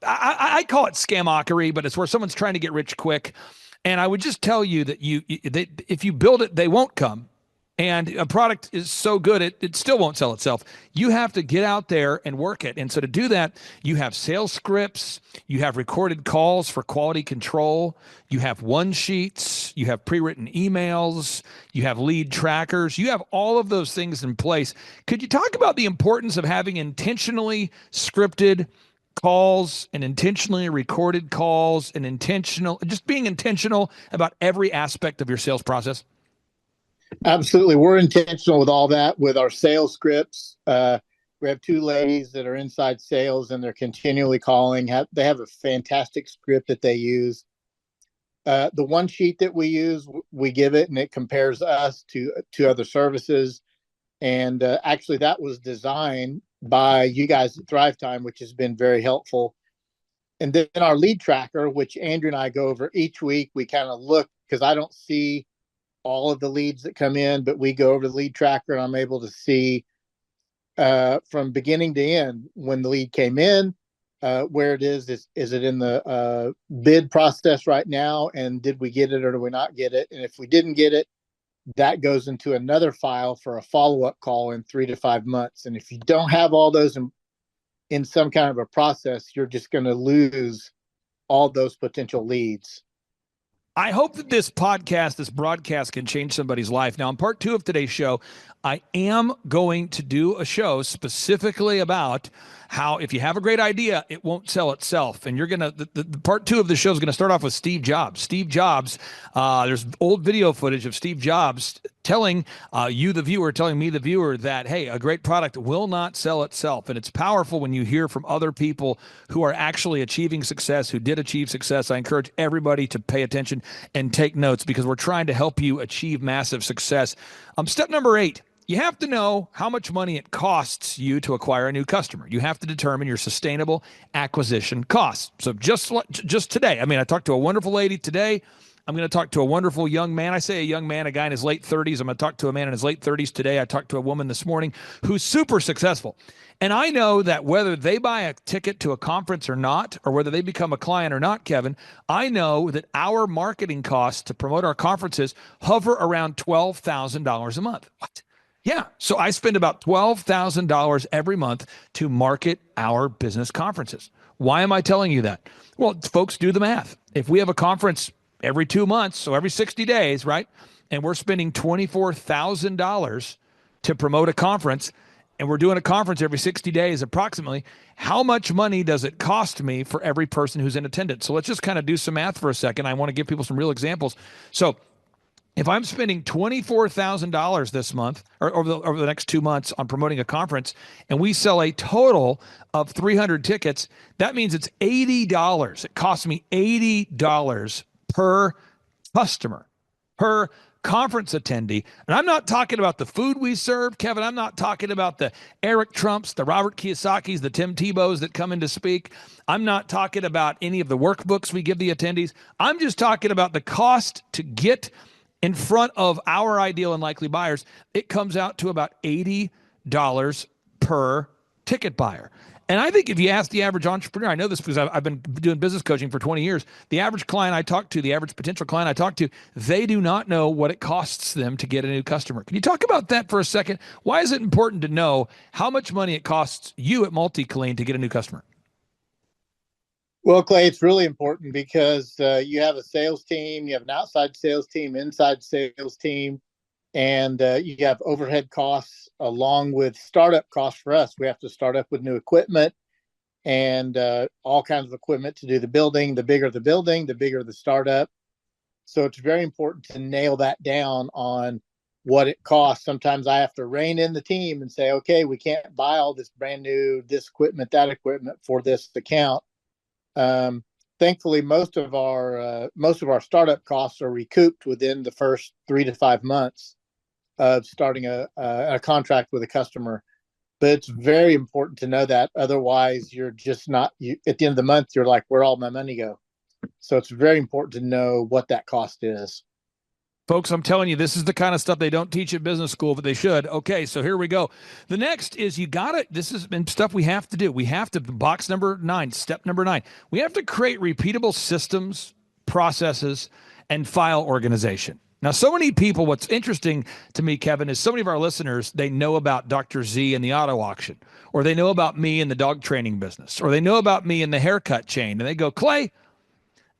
I call it scamockery, but it's where someone's trying to get rich quick. And I would just tell you that if you build it, they won't come. And a product is so good, it still won't sell itself. You have to get out there and work it. And so to do that, you have sales scripts, you have recorded calls for quality control, you have one-sheets, you have pre-written emails, you have lead trackers, you have all of those things in place. Could you talk about the importance of having intentionally scripted calls and intentionally recorded calls and just being intentional about every aspect of your sales process? Absolutely. We're intentional with all that, with our sales scripts. We have 2 ladies that are inside sales, and they're continually calling. They have a fantastic script that they use. The one sheet that we use, we give it, and it compares us to other services. And actually, that was designed by you guys at Thrivetime, which has been very helpful. And then our lead tracker, which Andrew and I go over each week, we kind of look, because I don't see all of the leads that come in, but we go over the lead tracker and I'm able to see from beginning to end when the lead came in, where it is it in the bid process right now, and did we get it or do we not get it? And if we didn't get it, that goes into another file for a follow-up call in 3 to 5 months. And if you don't have all those in some kind of a process, you're just going to lose all those potential leads. I hope that this broadcast can change somebody's life. Now, in part 2 of today's show, I am going to do a show specifically about how if you have a great idea, it won't sell itself. And you're going to, the part 2 of the show is going to start off with Steve Jobs. Steve Jobs, there's old video footage of Steve Jobs telling you, the viewer, telling me, the viewer, that, hey, a great product will not sell itself. And it's powerful when you hear from other people who are actually achieving success, who did achieve success. I encourage everybody to pay attention and take notes, because we're trying to help you achieve massive success. Step number 8. You have to know how much money it costs you to acquire a new customer. You have to determine your sustainable acquisition costs. So just today, I talked to a wonderful lady today. I'm going to talk to a wonderful young man. I say a young man, a guy in his late 30s. I'm going to talk to a man in his late 30s today. I talked to a woman this morning who's super successful. And I know that whether they buy a ticket to a conference or not, or whether they become a client or not, Kevin, I know that our marketing costs to promote our conferences hover around $12,000 a month. What? Yeah. So I spend about $12,000 every month to market our business conferences. Why am I telling you that? Well, folks, do the math. If we have a conference every 2 months, so every 60 days, right? And we're spending $24,000 to promote a conference, and we're doing a conference every 60 days approximately, how much money does it cost me for every person who's in attendance? So let's just kind of do some math for a second. I want to give people some real examples. So if I'm spending $24,000 this month or over the next 2 months on promoting a conference, and we sell a total of 300 tickets, that means it's $80. It costs me $80 per customer, per conference attendee. And I'm not talking about the food we serve, Kevin. I'm not talking about the Eric Trumps, the Robert Kiyosaki's, the Tim Tebows that come in to speak. I'm not talking about any of the workbooks we give the attendees. I'm just talking about the cost to get in front of our ideal and likely buyers. It comes out to about $80 per ticket buyer. And I think if you ask the average entrepreneur, I know this because I've been doing business coaching for 20 years, the average client I talk to, the average potential client I talk to, they do not know what it costs them to get a new customer. Can you talk about that for a second? Why is it important to know how much money it costs you at MultiClean to get a new customer? Well, Clay, it's really important because you have a sales team, you have an outside sales team, inside sales team, and you have overhead costs along with startup costs for us. We have to start up with new equipment and all kinds of equipment to do the building. The bigger the building, the bigger the startup. So it's very important to nail that down on what it costs. Sometimes I have to rein in the team and say, okay, we can't buy all this brand new, this equipment, that equipment for this account. Thankfully, most of our startup costs are recouped within the first 3 to 5 months of starting a contract with a customer. But it's very important to know that. Otherwise, you're just not, at the end of the month, you're like, where'd all my money go? So it's very important to know what that cost is. Folks, I'm telling you, this is the kind of stuff they don't teach at business school, but they should. Okay, so here we go. The next is this is stuff we have to do. We have to, box number 9, step number 9. We have to create repeatable systems, processes, and file organization. Now, so many people, what's interesting to me, Kevin, is so many of our listeners, they know about Dr. Z and the auto auction, or they know about me in the dog training business, or they know about me in the haircut chain, and they go, Clay,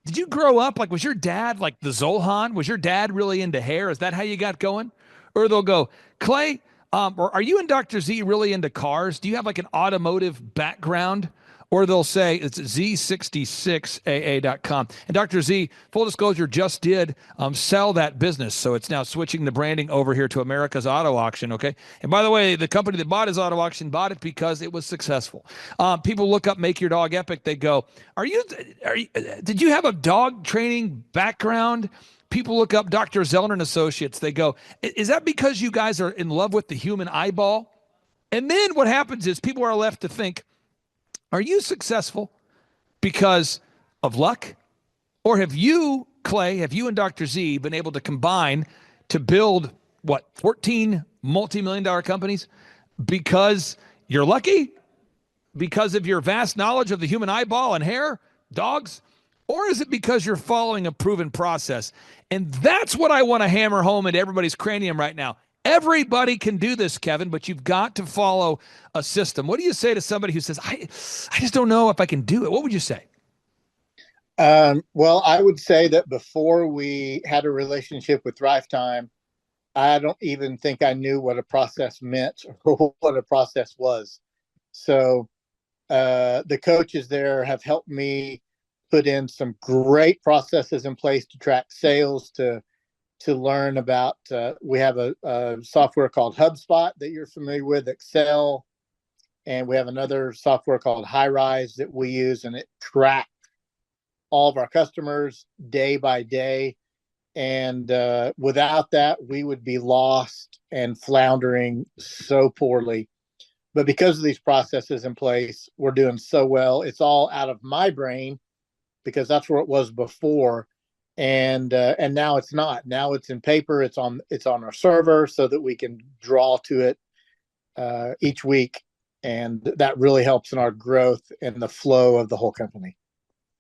did you grow up, was your dad like the Zohan? Was your dad really into hair? Is that how you got going? Or they'll go, Clay, or are you and Dr. Z really into cars? Do you have an automotive background? Or they'll say it's Z66AA.com. And Dr. Z, full disclosure, just did sell that business. So it's now switching the branding over here to America's Auto Auction, okay? And by the way, the company that bought his auto auction bought it because it was successful. People look up Make Your Dog Epic. They go, did you have a dog training background? People look up Dr. Zellner and Associates. They go, is that because you guys are in love with the human eyeball? And then what happens is people are left to think, are you successful because of luck? Or have you, Clay, have you and Dr. Z been able to combine to build, 14 multi-million-dollar companies because you're lucky? Because of your vast knowledge of the human eyeball and hair, dogs? Or is it because you're following a proven process? And that's what I want to hammer home into everybody's cranium right now. Everybody can do this, Kevin, but you've got to follow a system. What do you say to somebody who says, I just don't know if I can do it? What would you say? Well, I would say that before we had a relationship with Thrivetime, I don't even think I knew what a process meant or what a process was. So the coaches there have helped me put in some great processes in place to track sales, to learn about, we have a software called HubSpot that you're familiar with, Excel, and we have another software called HighRise that we use, and it tracks all of our customers day by day. And without that, we would be lost and floundering so poorly. But because of these processes in place, we're doing so well. It's all out of my brain because that's where it was before. And now it's not. Now it's in paper. It's on our server so that we can draw to it each week. And that really helps in our growth and the flow of the whole company.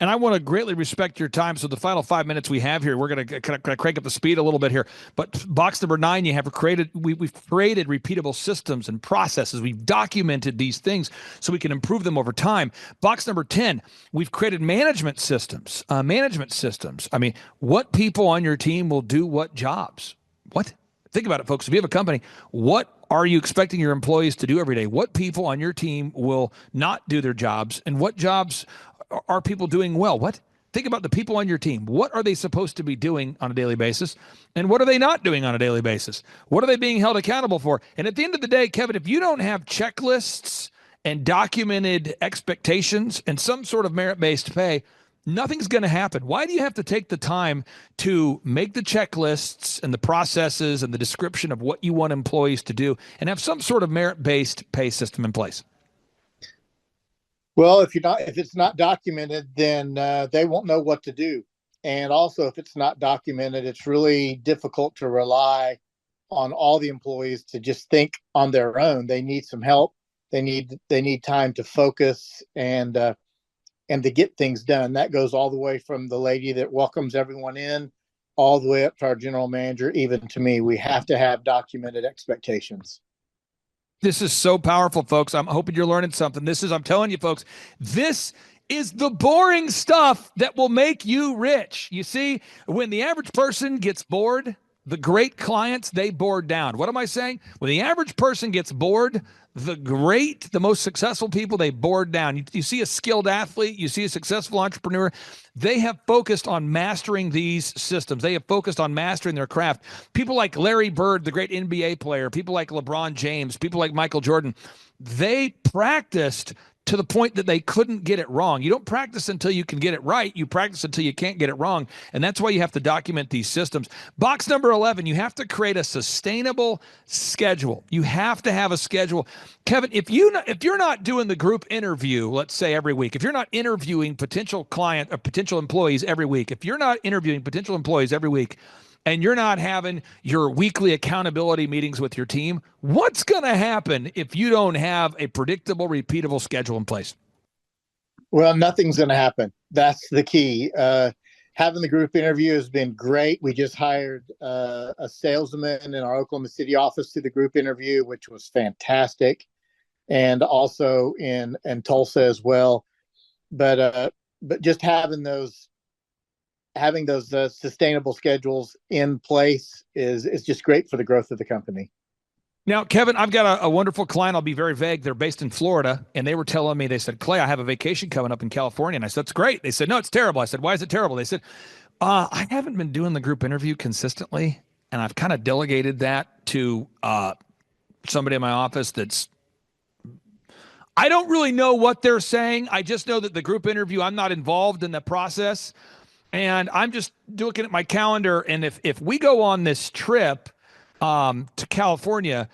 And I want to greatly respect your time. So the final 5 minutes we have here, we're going to kind of crank up the speed a little bit here. But box number 9, we've created repeatable systems and processes. We've documented these things so we can improve them over time. Box number 10, we've created management systems. I mean, what people on your team will do what jobs? What? Think about it, folks. If you have a company, what are you expecting your employees to do every day? What people on your team will not do their jobs, and what jobs are people doing well? What? Think about the people on your team. What are they supposed to be doing on a daily basis? And what are they not doing on a daily basis? What are they being held accountable for? And at the end of the day, Kevin, if you don't have checklists and documented expectations and some sort of merit-based pay, nothing's going to happen. Why do you have to take the time to make the checklists and the processes and the description of what you want employees to do and have some sort of merit-based pay system in place? Well, if it's not documented, then they won't know what to do. And also, if it's not documented, it's really difficult to rely on all the employees to just think on their own. They need some help. They need time to focus and to get things done. That goes all the way from the lady that welcomes everyone in, all the way up to our general manager, even to me. We have to have documented expectations. This is so powerful, folks. I'm hoping you're learning something. I'm telling you, folks, this is the boring stuff that will make you rich. You see, when the average person gets bored, the great clients, they board down. What am I saying? When the average person gets bored, the most successful people, they board down. You see a skilled athlete, you see a successful entrepreneur, they have focused on mastering these systems. They have focused on mastering their craft. People like Larry Bird, the great NBA player, people like LeBron James, people like Michael Jordan, they practiced to the point that they couldn't get it wrong. You don't practice until you can get it right. You practice until you can't get it wrong. And that's why you have to document these systems. Box number 11, you have to create a sustainable schedule. You have to have a schedule. Kevin, if you're not doing the group interview, let's say every week, if you're not interviewing potential client or potential employees every week, if you're not interviewing potential employees every week, and you're not having your weekly accountability meetings with your team, what's going to happen if you don't have a predictable, repeatable schedule in place? Well, nothing's going to happen. That's the key. Having the group interview has been great. We just hired a salesman in our Oklahoma City office to the group interview, which was fantastic, and also in Tulsa as well. But just having those sustainable schedules in place is just great for the growth of the company. Now, Kevin, I've got a wonderful client. I'll be very vague. They're based in Florida, and they were telling me, they said, Clay, I have a vacation coming up in California. And I said, that's great. They said, no, it's terrible. I said, why is it terrible? They said, I haven't been doing the group interview consistently, and I've kind of delegated that to somebody in my office I don't really know what they're saying. I just know that the group interview, I'm not involved in the process. And I'm just looking at my calendar, and if we go on this trip to California,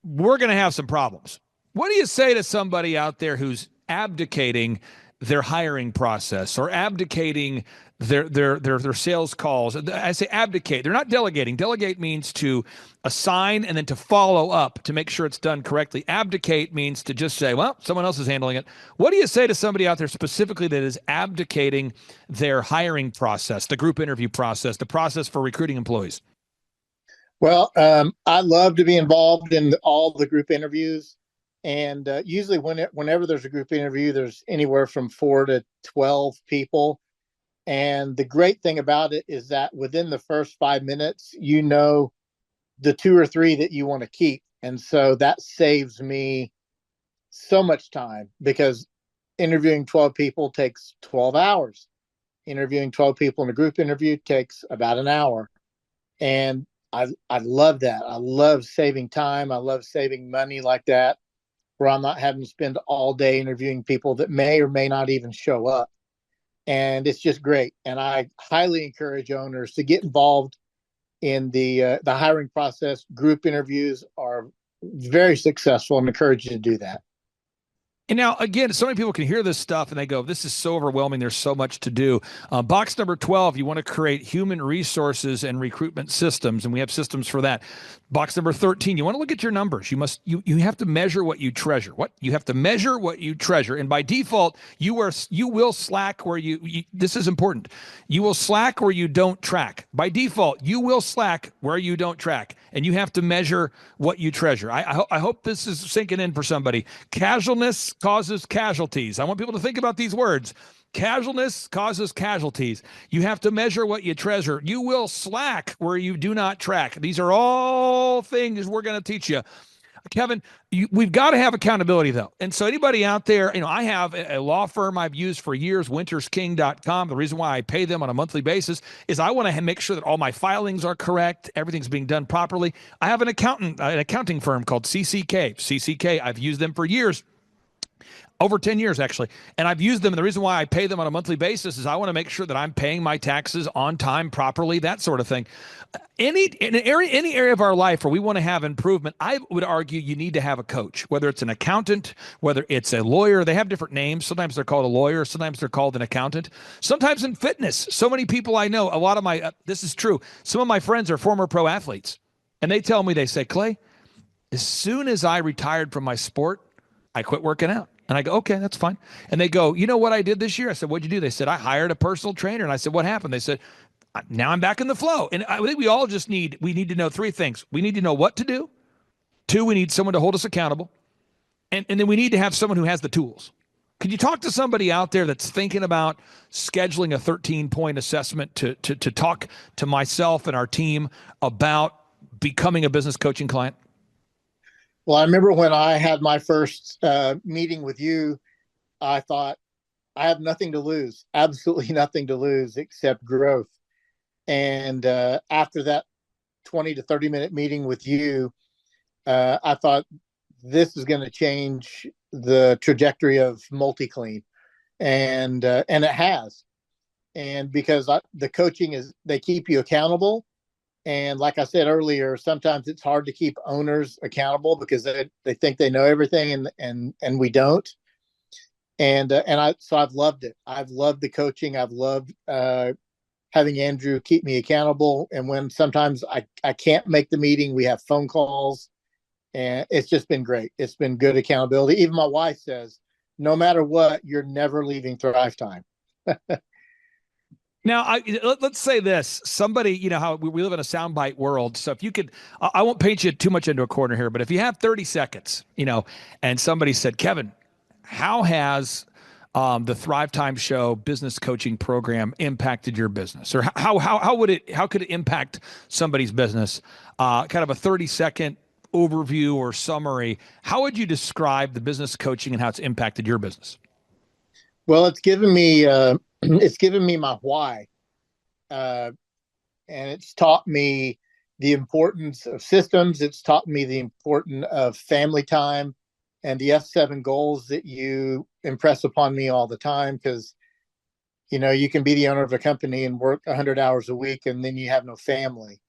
we're going to have some problems. What do you say to somebody out there who's abdicating their hiring process or abdicating their sales calls. I say abdicate. They're not delegating. Delegate means to assign and then to follow up to make sure it's done correctly. Abdicate means to just say, well, someone else is handling it. What do you say to somebody out there specifically that is abdicating their hiring process, the group interview process, the process for recruiting employees? Well, I love to be involved in all the group interviews. And usually whenever there's a group interview, there's anywhere from 4 to 12 people. And the great thing about it is that within the first 5 minutes, you know the 2 or 3 that you want to keep. And so that saves me so much time, because interviewing 12 people takes 12 hours. Interviewing 12 people in a group interview takes about an hour. And I love that. I love saving time. I love saving money like that, where I'm not having to spend all day interviewing people that may or may not even show up. And it's just great. And I highly encourage owners to get involved in the hiring process. Group interviews are very successful, and encourage you to do that. And now, again, so many people can hear this stuff and they go, this is so overwhelming. There's so much to do. Box number 12, you want to create human resources and recruitment systems, and we have systems for that. Box number 13, you want to look at your numbers. You have to measure what you treasure. You have to measure what you treasure. And by default, you will slack where this is important. You will slack where you don't track. By default, you will slack where you don't track. And you have to measure what you treasure. I hope this is sinking in for somebody. Casualness causes casualties. I want people to think about these words. Casualness causes casualties. You have to measure what you treasure. You will slack where you do not track. These are all things we're going to teach you. Kevin, we've got to have accountability, though. And so anybody out there, I have a law firm I've used for years, wintersking.com. The reason why I pay them on a monthly basis is I want to make sure that all my filings are correct, everything's being done properly. I have an accounting firm called CCK. CCK, I've used them for years. Over 10 years, actually. And I've used them. And the reason why I pay them on a monthly basis is I want to make sure that I'm paying my taxes on time, properly, that sort of thing. Any area of our life where we want to have improvement, I would argue you need to have a coach, whether it's an accountant, whether it's a lawyer. They have different names. Sometimes they're called a lawyer. Sometimes they're called an accountant. Sometimes in fitness. So many people I know, a lot of my, this is true. Some of my friends are former pro athletes. And they tell me, they say, Clay, as soon as I retired from my sport, I quit working out. And I go, okay, that's fine. And they go, you know what I did this year? I said, what'd you do? They said, I hired a personal trainer. And I said, what happened? They said, now I'm back in the flow. And I think we all we need to know 3 things. We need to know what to do. 2, we need someone to hold us accountable. And then we need to have someone who has the tools. Could you talk to somebody out there that's thinking about scheduling a 13-point assessment to talk to myself and our team about becoming a business coaching client? Well, I remember when I had my first meeting with you, I thought, I have nothing to lose, absolutely nothing to lose except growth. And after that 20 to 30-minute meeting with you, I thought this is going to change the trajectory of MultiClean. And it has. And because the coaching they keep you accountable. And like I said earlier, sometimes it's hard to keep owners accountable because they think they know everything and we don't. So I've loved it. I've loved the coaching. I've loved having Andrew keep me accountable. And when sometimes I can't make the meeting, we have phone calls, and it's just been great. It's been good accountability. Even my wife says, no matter what, you're never leaving Thrivetime. Now, let's say this. Somebody, how we live in a soundbite world. So if you could, I won't paint you too much into a corner here, but if you have 30 seconds, and somebody said, Kevin, how has the Thrivetime Show business coaching program impacted your business? Or how could it impact somebody's business? Kind of a 30-second overview or summary. How would you describe the business coaching and how it's impacted your business? Well, it's given me my why, and it's taught me the importance of systems. It's taught me the importance of family time and the F7 goals that you impress upon me all the time. Because you can be the owner of a company and work 100 hours a week, and then you have no family.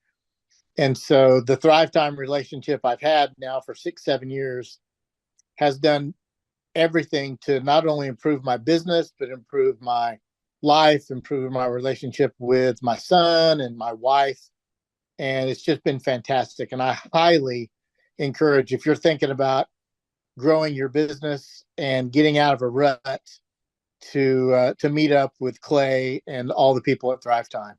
And so the Thrivetime relationship I've had now for 6-7 years has done everything to not only improve my business, but improve my life, improve my relationship with my son and my wife. And it's just been fantastic. And I highly encourage, if you're thinking about growing your business and getting out of a rut, to meet up with Clay and all the people at Thrivetime.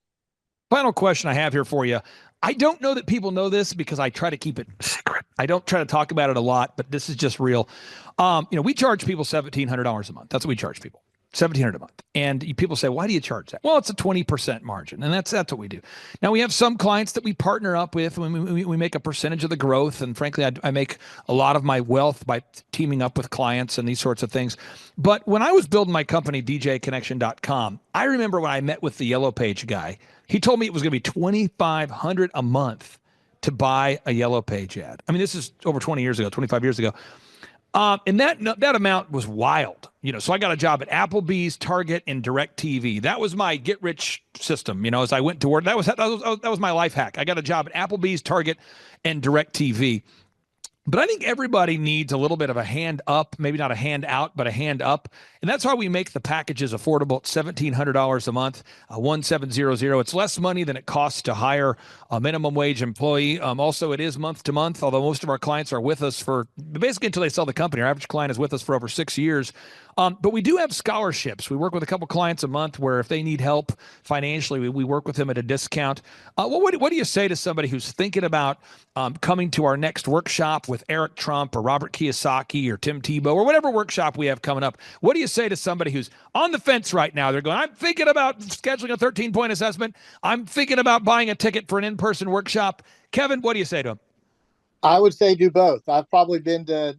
Final question I have here for you. I don't know that people know this because I try to keep it secret. I don't try to talk about it a lot, but this is just real. We charge people $1,700 a month. That's what we charge people. $1,700 a month. And people say, why do you charge that? Well, it's a 20% margin. And that's what we do. Now, we have some clients that we partner up with when we make a percentage of the growth. And frankly, I make a lot of my wealth by teaming up with clients and these sorts of things. But when I was building my company, djconnection.com, I remember when I met with the Yellow Page guy, he told me it was going to be $2,500 a month to buy a Yellow Page ad. I mean, this is over 20 years ago, 25 years ago. And that amount was wild, so I got a job at Applebee's, Target, and DirecTV. That was my get rich system, as I went to work. That was my life hack. I got a job at Applebee's, Target, and DirecTV. But I think everybody needs a little bit of a hand up, maybe not a hand out, but a hand up. And that's why we make the packages affordable at $1,700 a month, 1700. It's less money than it costs to hire a minimum wage employee. Also, it is month to month, although most of our clients are with us for basically until they sell the company. Our average client is with us for over 6 years. But we do have scholarships. We work with a couple clients a month where if they need help financially, we work with them at a discount. What do you say to somebody who's thinking about coming to our next workshop with Eric Trump or Robert Kiyosaki or Tim Tebow or whatever workshop we have coming up? What do you say to somebody who's on the fence right now? They're going, I'm thinking about scheduling a 13-point assessment. I'm thinking about buying a ticket for an in-person workshop. Kevin, what do you say to them? I would say do both. I've probably been to,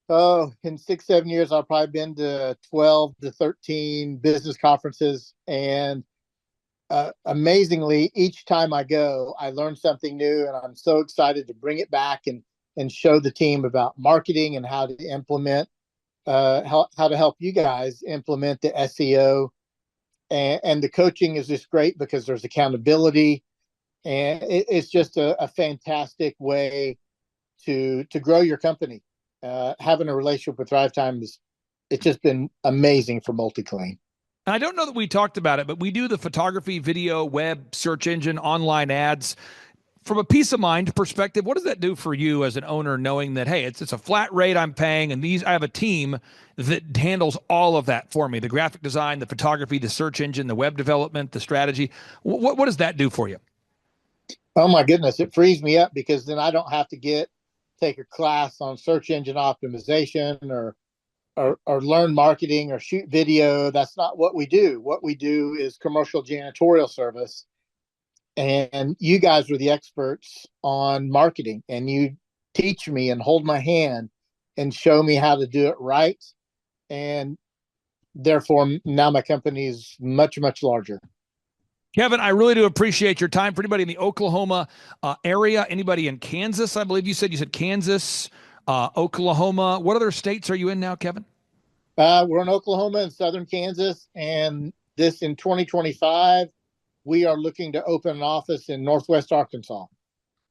in 6-7 years, I've probably been to 12 to 13 business conferences. And amazingly, each time I go, I learn something new, and I'm so excited to bring it back and show the team about marketing and how to implement, how to help you guys implement the SEO. And the coaching is just great because there's accountability, and it's just a fantastic way to grow your company. Having a relationship with Thrivetime it's just been amazing for MultiClean. I don't know that we talked about it, but we do the photography, video, web, search engine, online ads. From a peace of mind perspective, what does that do for you as an owner, knowing that, hey, it's a flat rate I'm paying, and I have a team that handles all of that for me, the graphic design, the photography, the search engine, the web development, the strategy. What does that do for you? Oh my goodness, it frees me up because then I don't have to take a class on search engine optimization or learn marketing or shoot video. That's not what we do. What we do is commercial janitorial service. And you guys are the experts on marketing, and you teach me and hold my hand and show me how to do it right. And therefore, now my company is much, much larger. Kevin, I really do appreciate your time. For anybody in the Oklahoma area, anybody in Kansas, I believe you said Kansas, Oklahoma. What other states are you in now, Kevin? We're in Oklahoma and southern Kansas, and this in 2025, we are looking to open an office in Northwest Arkansas.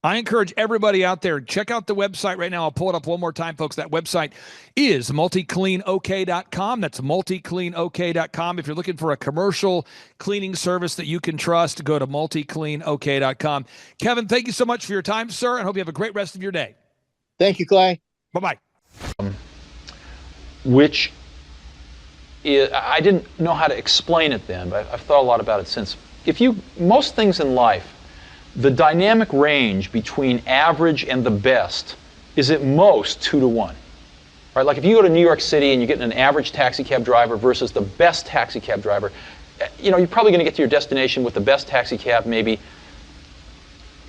I encourage everybody out there, check out the website right now. I'll pull it up one more time, folks. That website is multicleanok.com. That's multicleanok.com. If you're looking for a commercial cleaning service that you can trust, go to multicleanok.com. Kevin, thank you so much for your time, sir, and hope you have a great rest of your day. Thank you, Clay. Bye-bye. Which I didn't know how to explain it then, but I've thought a lot about it since. Most things in life, the dynamic range between average and the best is at most 2 to 1. Right? Like if you go to New York City and you get an average taxi cab driver versus the best taxi cab driver, you're probably going to get to your destination with the best taxi cab maybe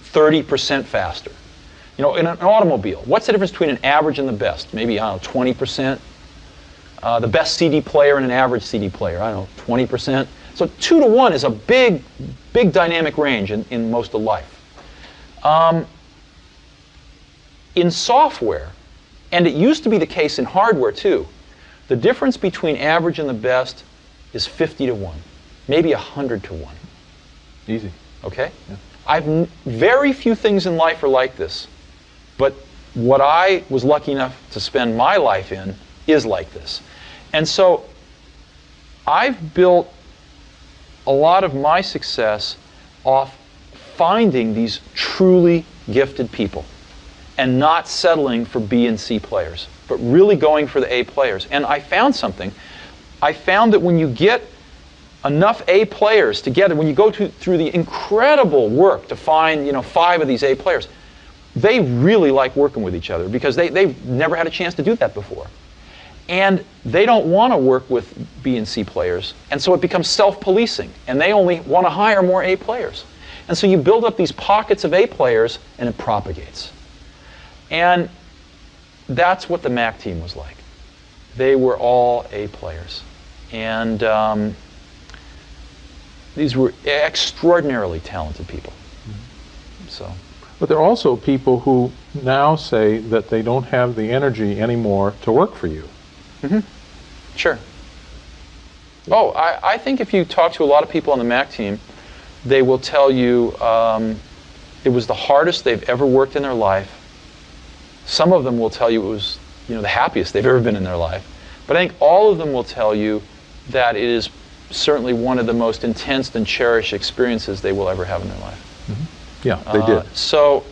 30% faster. In an automobile, what's the difference between an average and the best? Maybe, 20%. The best CD player and an average CD player, 20%. So 2 to 1 is a big, big dynamic range in most of life. In software, and it used to be the case in hardware too, the difference between average and the best is 50 to 1, maybe 100 to 1. Easy. Okay? Yeah. Very few things in life are like this, but what I was lucky enough to spend my life in is like this. And so I've built a lot of my success off finding these truly gifted people and not settling for B and C players, but really going for the A players. And I found something. I found that when you get enough A players together, when you go through the incredible work to find 5 of these A players, they really like working with each other because they've never had a chance to do that before. And they don't want to work with B and C players, and so it becomes self-policing, and they only want to hire more A players. And so you build up these pockets of A players, and it propagates. And that's what the Mac team was like. They were all A players. And these were extraordinarily talented people. So. But there are also people who now say that they don't have the energy anymore to work for you. Mm-hmm. Sure. Oh, I think if you talk to a lot of people on the Mac team, they will tell you it was the hardest they've ever worked in their life. Some of them will tell you it was the happiest they've ever been in their life. But I think all of them will tell you that it is certainly one of the most intense and cherished experiences they will ever have in their life. Mm-hmm. Yeah, they did. So,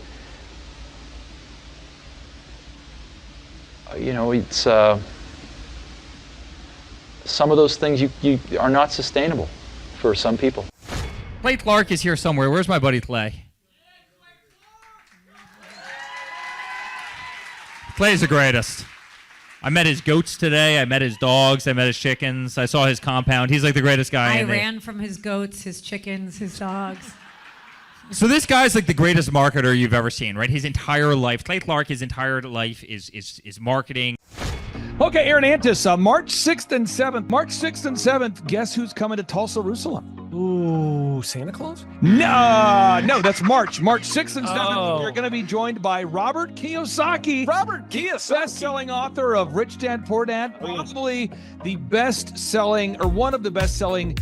it's some of those things you are not sustainable for some people. Clay Clark is here somewhere. Where's my buddy Clay? Clay's the greatest. I met his goats today. I met his dogs. I met his chickens. I saw his compound. He's like the greatest guy. I ran from his goats, his chickens, his dogs. So this guy's like the greatest marketer you've ever seen, right? His entire life, Clay Clark, his entire life is marketing. Okay, Aaron Antis, March 6th and 7th. March 6th and 7th, guess who's coming to Tulsa, Jerusalem? Ooh, Santa Claus? No, that's March. March 6th and 7th, Oh. we're going to be joined by Robert Kiyosaki. Robert Kiyosaki. Best-selling author of Rich Dad, Poor Dad. Probably the best-selling, or one of the best-selling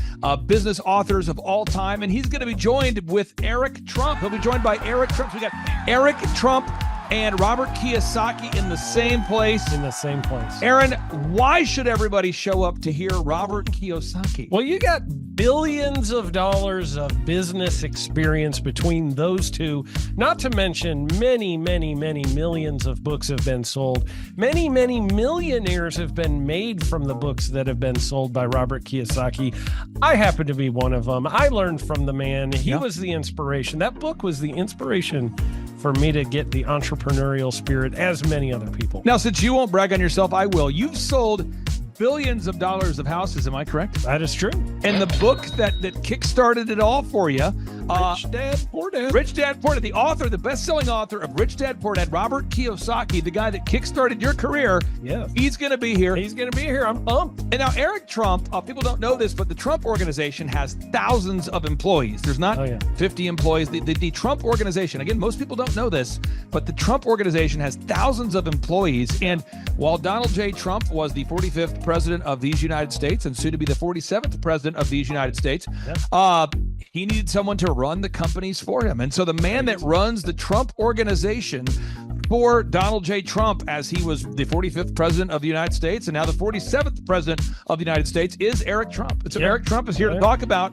business authors of all time. And he's going to be joined with Eric Trump. He'll be joined by Eric Trump. So we got Eric Trump and Robert Kiyosaki in the same place. In the same place. Aaron, why should everybody show up to hear Robert Kiyosaki? Well, you got billions of dollars of business experience between those two, not to mention many, many, many millions of books have been sold. Many, many millionaires have been made from the books that have been sold by Robert Kiyosaki. I happen to be one of them. I learned from the man. He was the inspiration. That book was the inspiration for me to get the entrepreneurial spirit, as many other people. Now, since you won't brag on yourself, I will. You've sold billions of dollars of houses, am I correct? That is true. And the book that kickstarted it all for you, Rich Dad, Poor Dad. Rich Dad, Poor Dad, the author, the best-selling author of Rich Dad, Poor Dad, Robert Kiyosaki, the guy that kickstarted your career. Yeah. He's going to be here. He's going to be here. I'm pumped. And now Eric Trump, people don't know this, but the Trump organization has thousands of employees. There's not 50 employees. The Trump organization, again, most people don't know this, but the Trump organization has thousands of employees. And while Donald J. Trump was the 45th president of these United States and soon to be the 47th president of these United States, he needed someone to run the companies for him. And so the man that runs the Trump organization for Donald J. Trump, as he was the 45th president of the United States and now the 47th president of the United States, is Eric Trump. And so Eric Trump is here to talk about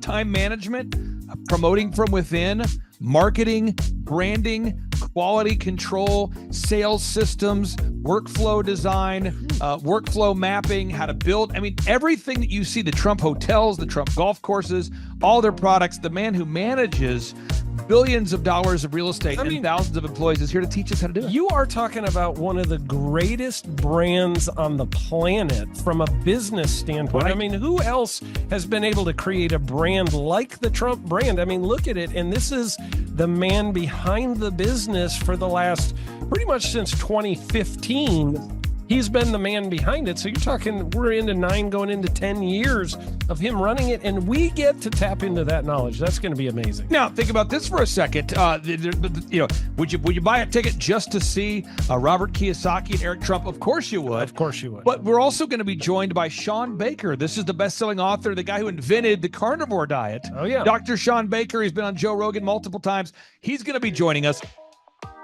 time management, promoting from within, marketing, branding, quality control, sales systems, workflow design, workflow mapping, how to build. I mean, everything that you see, the Trump hotels, the Trump golf courses, all their products, the man who manages billions of dollars of real estate and thousands of employees is here to teach us how to do it. You are talking about one of the greatest brands on the planet from a business standpoint. Right. I mean, who else has been able to create a brand like the Trump brand? I mean, look at it. And this is the man behind the business for the last, pretty much since 2015. He's been the man behind it. So you're talking, we're into 9 going into 10 years of him running it, and we get to tap into that knowledge. That's going to be amazing. Now, think about this for a second. Would you buy a ticket just to see Robert Kiyosaki and Eric Trump? Of course you would. Of course you would. But we're also going to be joined by Sean Baker. This is the best-selling author, the guy who invented the carnivore diet. Oh, yeah. Dr. Sean Baker. He's been on Joe Rogan multiple times. He's going to be joining us.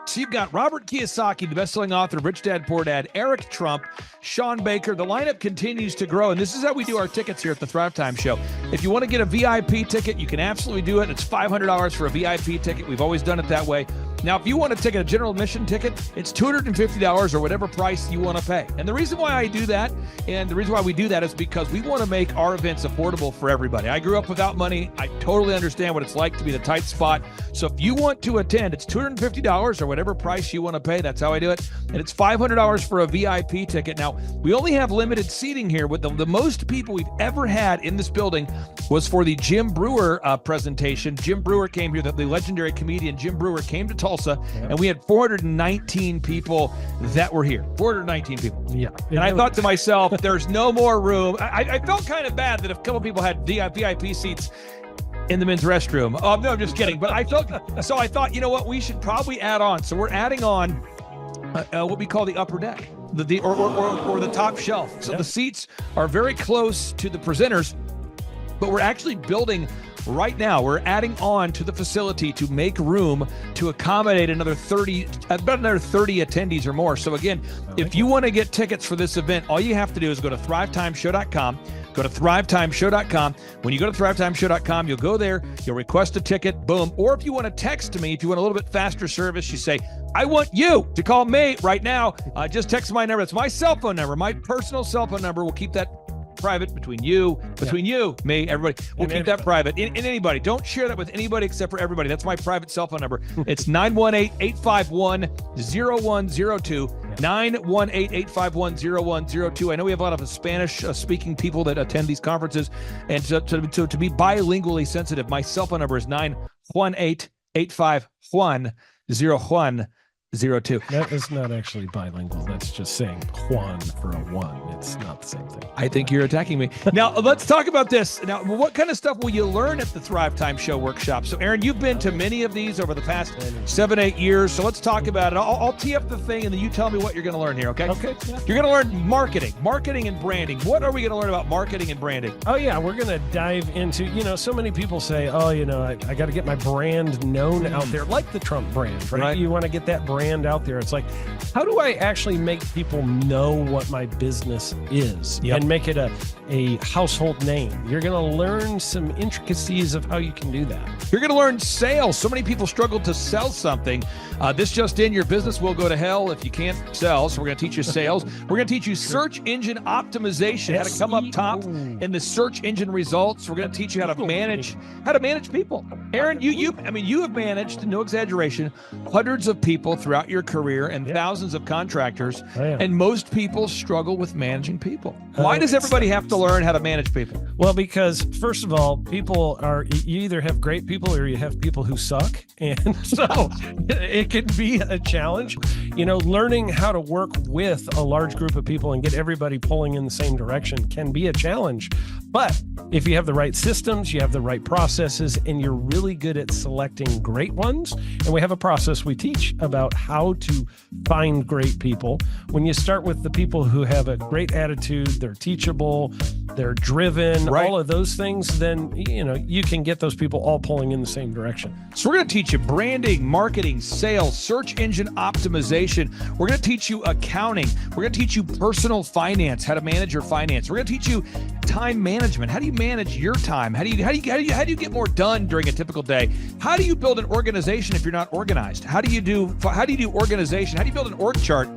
So you've got Robert Kiyosaki, the best-selling author of Rich Dad, Poor Dad, Eric Trump, Sean Baker. The lineup continues to grow, and this is how we do our tickets here at the Thrivetime Show. If you want to get a VIP ticket, you can absolutely do it. It's $500 for a VIP ticket. We've always done it that way. Now, if you want to take a general admission ticket, it's $250 or whatever price you want to pay. And the reason why I do that, and the reason why we do that is because we want to make our events affordable for everybody. I grew up without money. I totally understand what it's like to be in a tight spot. So if you want to attend, it's $250 or whatever price you want to pay. That's how I do it. And it's $500 for a VIP ticket. Now, we only have limited seating here. With the most people we've ever had in this building was for the Jim Brewer presentation. Jim Brewer came here, the legendary comedian Jim Brewer came to Tulsa, and we had 419 people that were here. 419 people. Yeah. And I thought to myself, there's no more room. I felt kind of bad that if a couple people had VIP seats in the men's restroom. No, I'm just kidding. But I thought, you know what, we should probably add on. So we're adding on what we call the upper deck, or the top shelf. So the seats are very close to the presenters, but we're actually building right now. We're adding on to the facility to make room to accommodate about another 30 attendees or more. So again, if you want to get tickets for this event, all you have to do is go to thrivetimeshow.com. Go to thrivetimeshow.com. When you go to thrivetimeshow.com, you'll go there, you'll request a ticket, boom. Or if you want to text me, if you want a little bit faster service, you say, I want you to call me right now. Just text my number. It's my cell phone number, my personal cell phone number. We'll keep that private between you, me, everybody. We'll keep that private. And anybody. Don't share that with anybody except for everybody. That's my private cell phone number. It's 918-851-0102. 918-851-0102. I know we have a lot of Spanish-speaking people that attend these conferences. And so to be bilingually sensitive, my cell phone number is 918-851-0102. That is not actually bilingual. That's just saying Juan for a one. It's not the same thing. I think you're attacking me. Now, let's talk about this. Now, what kind of stuff will you learn at the Thrivetime Show workshop? So, Aaron, you've been to many of these over the past 7-8 years. So let's talk about it. I'll tee up the thing, and then you tell me what you're going to learn here, okay? Okay. Yeah. You're going to learn marketing and branding. What are we going to learn about marketing and branding? Oh, yeah. We're going to dive into, so many people say, I got to get my brand known out there, like the Trump brand, right? You want to get that brand out there. It's like, how do I actually make people know what my business is and make it a household name? You're going to learn some intricacies of how you can do that. You're going to learn sales. So many people struggle to sell something. This just in, your business will go to hell if you can't sell. So we're going to teach you sales. We're going to teach you search engine optimization, how to come up top in the search engine results. We're going to teach you how to manage people. Aaron, you have managed, no exaggeration, hundreds of people throughout your career and thousands of contractors. And most people struggle with managing people. Why does everybody have to learn how to manage people? Well, because first of all, you either have great people or you have people who suck. And so it can be a challenge. Learning how to work with a large group of people and get everybody pulling in the same direction can be a challenge. But if you have the right systems, you have the right processes, and you're really good at selecting great ones, and we have a process we teach about how to find great people. When you start with the people who have a great attitude, they're teachable, they're driven, all of those things, then you can get those people all pulling in the same direction. So we're going to teach you branding, marketing, sales, search engine optimization. We're going to teach you accounting. We're going to teach you personal finance, how to manage your finance. We're going to teach you time management. How do you manage your time? How do you get more done during a typical day? How do you build an organization if you're not organized? How do you do organization? How do you build an org chart?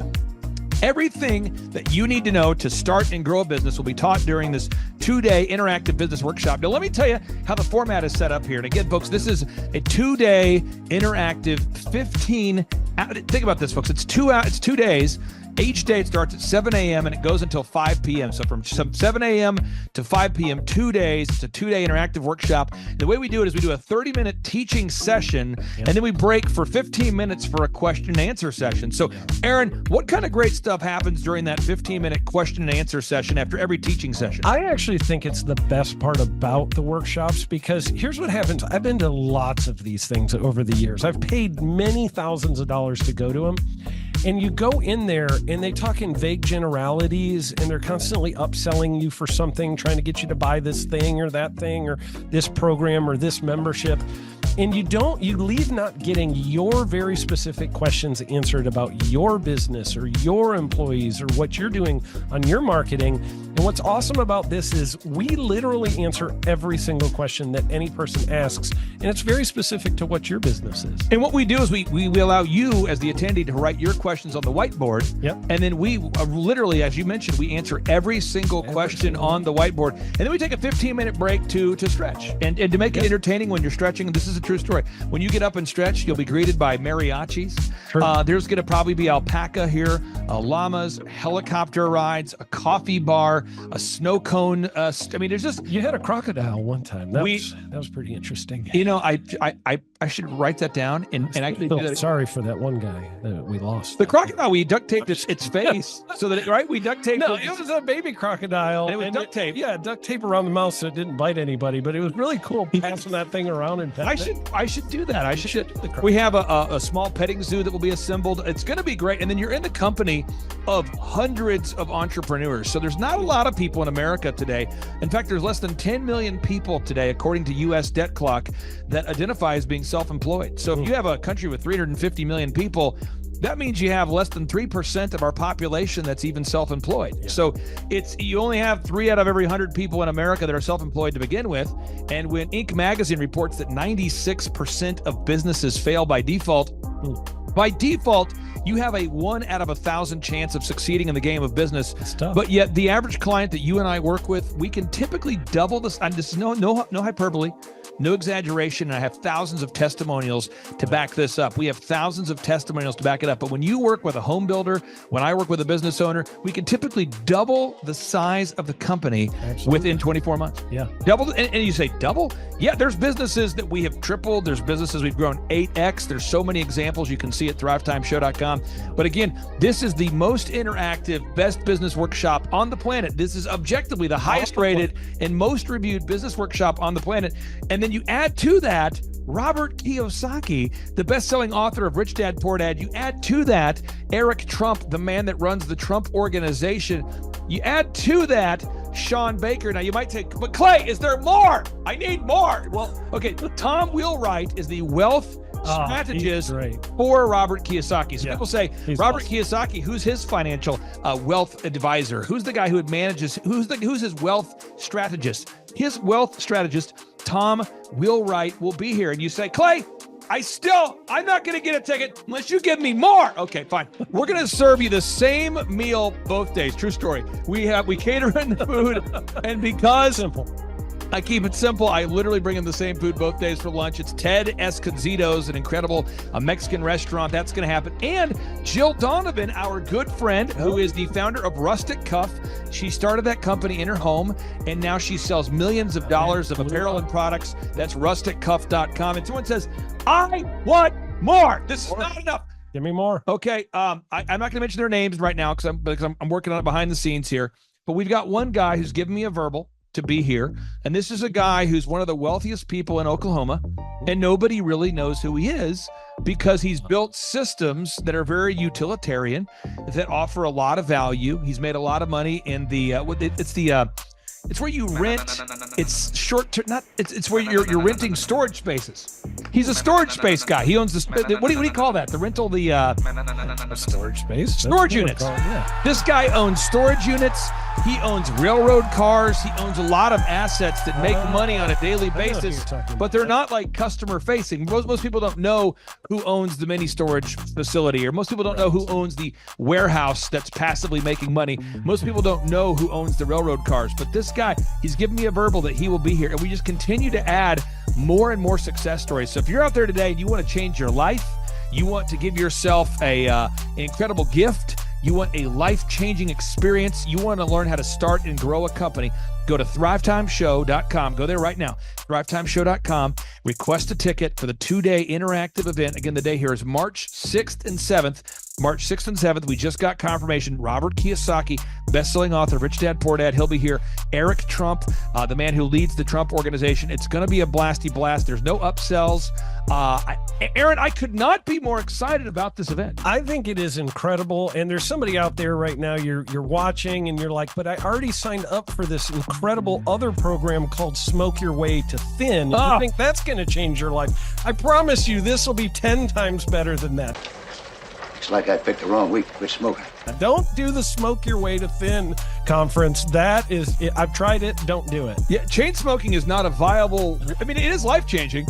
Everything that you need to know to start and grow a business will be taught during this 2-day interactive business workshop. Now, let me tell you how the format is set up here. And again, folks, this is a 2-day interactive 15. Think about this, folks. It's 2 days. Each day it starts at 7 a.m. and it goes until 5 p.m. So from 7 a.m. to 5 p.m., 2 days. It's a 2-day interactive workshop. The way we do it is we do a 30-minute teaching session, and then we break for 15 minutes for a question and answer session. So, Aaron, what kind of great stuff happens during that 15-minute question and answer session after every teaching session? I actually think it's the best part about the workshops, because here's what happens. I've been to lots of these things over the years. I've paid many thousands of dollars to go to them. And you go in there and they talk in vague generalities and they're constantly upselling you for something, trying to get you to buy this thing or that thing or this program or this membership. And you leave not getting your very specific questions answered about your business or your employees or what you're doing on your marketing. And what's awesome about this is we literally answer every single question that any person asks, and it's very specific to what your business is. And what we do is we allow you as the attendee to write your questions on the whiteboard. Yep. And then we literally, as you mentioned, we answer every single question on the whiteboard. And then we take a 15-minute break to stretch and to make it entertaining when you're stretching. And this is a true story. When you get up and stretch, you'll be greeted by mariachis. Sure. There's going to probably be alpaca here, llamas, helicopter rides, a coffee bar, a snow cone. I mean, there's just... You had a crocodile one time. That was pretty interesting. You know, I should write that down. And I can do that. Sorry for that one guy that we lost. The crocodile, we duct taped its face so that, right? We duct taped. No, it was a baby crocodile. And it was duct tape. Yeah, duct tape around the mouth so it didn't bite anybody, but it was really cool passing that thing around and I should do that. We have a small petting zoo that will be assembled. It's going to be great. And then you're in the company of hundreds of entrepreneurs. So there's not a lot of people in America today. In fact, there's less than 10 million people today, according to U.S. Debt Clock, that identify as being self-employed. So if you have a country with 350 million people, that means you have less than 3% of our population that's even self-employed. Yeah. So you only have 3 out of every 100 people in America that are self-employed to begin with. And when Inc. magazine reports that 96% of businesses fail by default, you have a 1 out of 1,000 chance of succeeding in the game of business. It's tough. But yet the average client that you and I work with, we can typically double this. And this is no hyperbole, no exaggeration. And I have thousands of testimonials to back this up. We have thousands of testimonials to back it up. But when you work with a home builder, when I work with a business owner, we can typically double the size of the company within 24 months. Yeah. Double. And you say double? Yeah, there's businesses that we have tripled. There's businesses we've grown 8x. There's so many examples you can see at thrivetimeshow.com. But again, this is the most interactive, best business workshop on the planet. This is objectively the highest rated and most reviewed business workshop on the planet. And then you add to that Robert Kiyosaki, the best-selling author of Rich Dad, Poor Dad. You add to that Eric Trump, the man that runs the Trump Organization. You add to that Sean Baker. Now you might say, but Clay, is there more? I need more. Well, okay, Tom Wheelwright is the wealth strategist for Robert Kiyosaki. So people say, Robert Kiyosaki, who's his financial wealth advisor? Who's the guy who manages, who's his wealth strategist? His wealth strategist, Tom Wheelwright, will be here. And you say, Clay, I'm not going to get a ticket unless you give me more. Okay, fine. We're going to serve you the same meal both days. True story. We cater in the food, and because I keep it simple, I literally bring in the same food both days for lunch. It's Ted Escondido's, an incredible Mexican restaurant. That's going to happen. And Jill Donovan, our good friend, who is the founder of Rustic Cuff. She started that company in her home, and now she sells millions of dollars of apparel and products. That's rusticcuff.com. And someone says, I want more. This is not enough. Give me more. Okay. I'm not going to mention their names right now because I'm working on it behind the scenes here. But we've got one guy who's given me a verbal to be here. And this is a guy who's one of the wealthiest people in Oklahoma, and nobody really knows who he is because he's built systems that are very utilitarian, that offer a lot of value. He's made a lot of money in it's where you rent. It's short term. It's where you're renting storage spaces. He's a storage space guy. He owns what do you call that? The rental, storage space, storage units. This guy owns storage units. He owns railroad cars. He owns a lot of assets that make money on a daily basis, but they're not like customer facing. Most people don't know who owns the mini storage facility, or most people don't know who owns the warehouse that's passively making money. Most people don't know who owns the railroad cars, but this guy, he's given me a verbal that he will be here, and we just continue to add more and more success stories. So if you're out there today and you want to change your life, you want to give yourself an incredible gift, you want a life-changing experience, you want to learn how to start and grow a company, go to thrivetimeshow.com. Go there right now, thrivetimeshow.com. Request a ticket for the 2-day interactive event. Again, the day here is March 6th and 7th. March 6th and 7th, we just got confirmation. Robert Kiyosaki, best-selling author, Rich Dad, Poor Dad, he'll be here. Eric Trump, the man who leads the Trump Organization. It's going to be a blasty blast. There's no upsells. Aaron, I could not be more excited about this event. I think it is incredible. And there's somebody out there right now, you're watching and you're like, but I already signed up for this incredible other program called Smoke Your Way to Thin. I think that's going to change your life. I promise you, this will be 10 times better than that. Looks like I picked the wrong week to quit smoking. Don't do the Smoke Your Way to Thin conference. That is, I've tried it. Don't do it. Yeah, chain smoking is not a viable. I mean, it is life changing.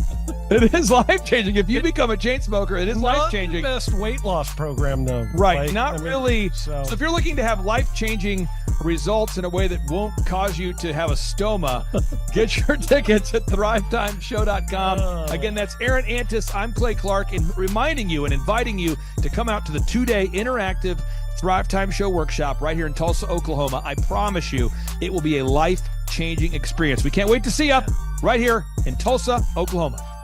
It is life changing. If you become a chain smoker, it is life changing. Not the best weight loss program, though. Right. Like, Not really. So if you're looking to have life changing results in a way that won't cause you to have a stoma, get your tickets at thrivetimeshow.com. Again, that's Aaron Antis. I'm Clay Clark, and reminding you and inviting you to come out to the 2-day interactive Thrive Time Show workshop right here in Tulsa, Oklahoma. I promise you it will be a life-changing experience. We can't wait to see you right here in Tulsa, Oklahoma.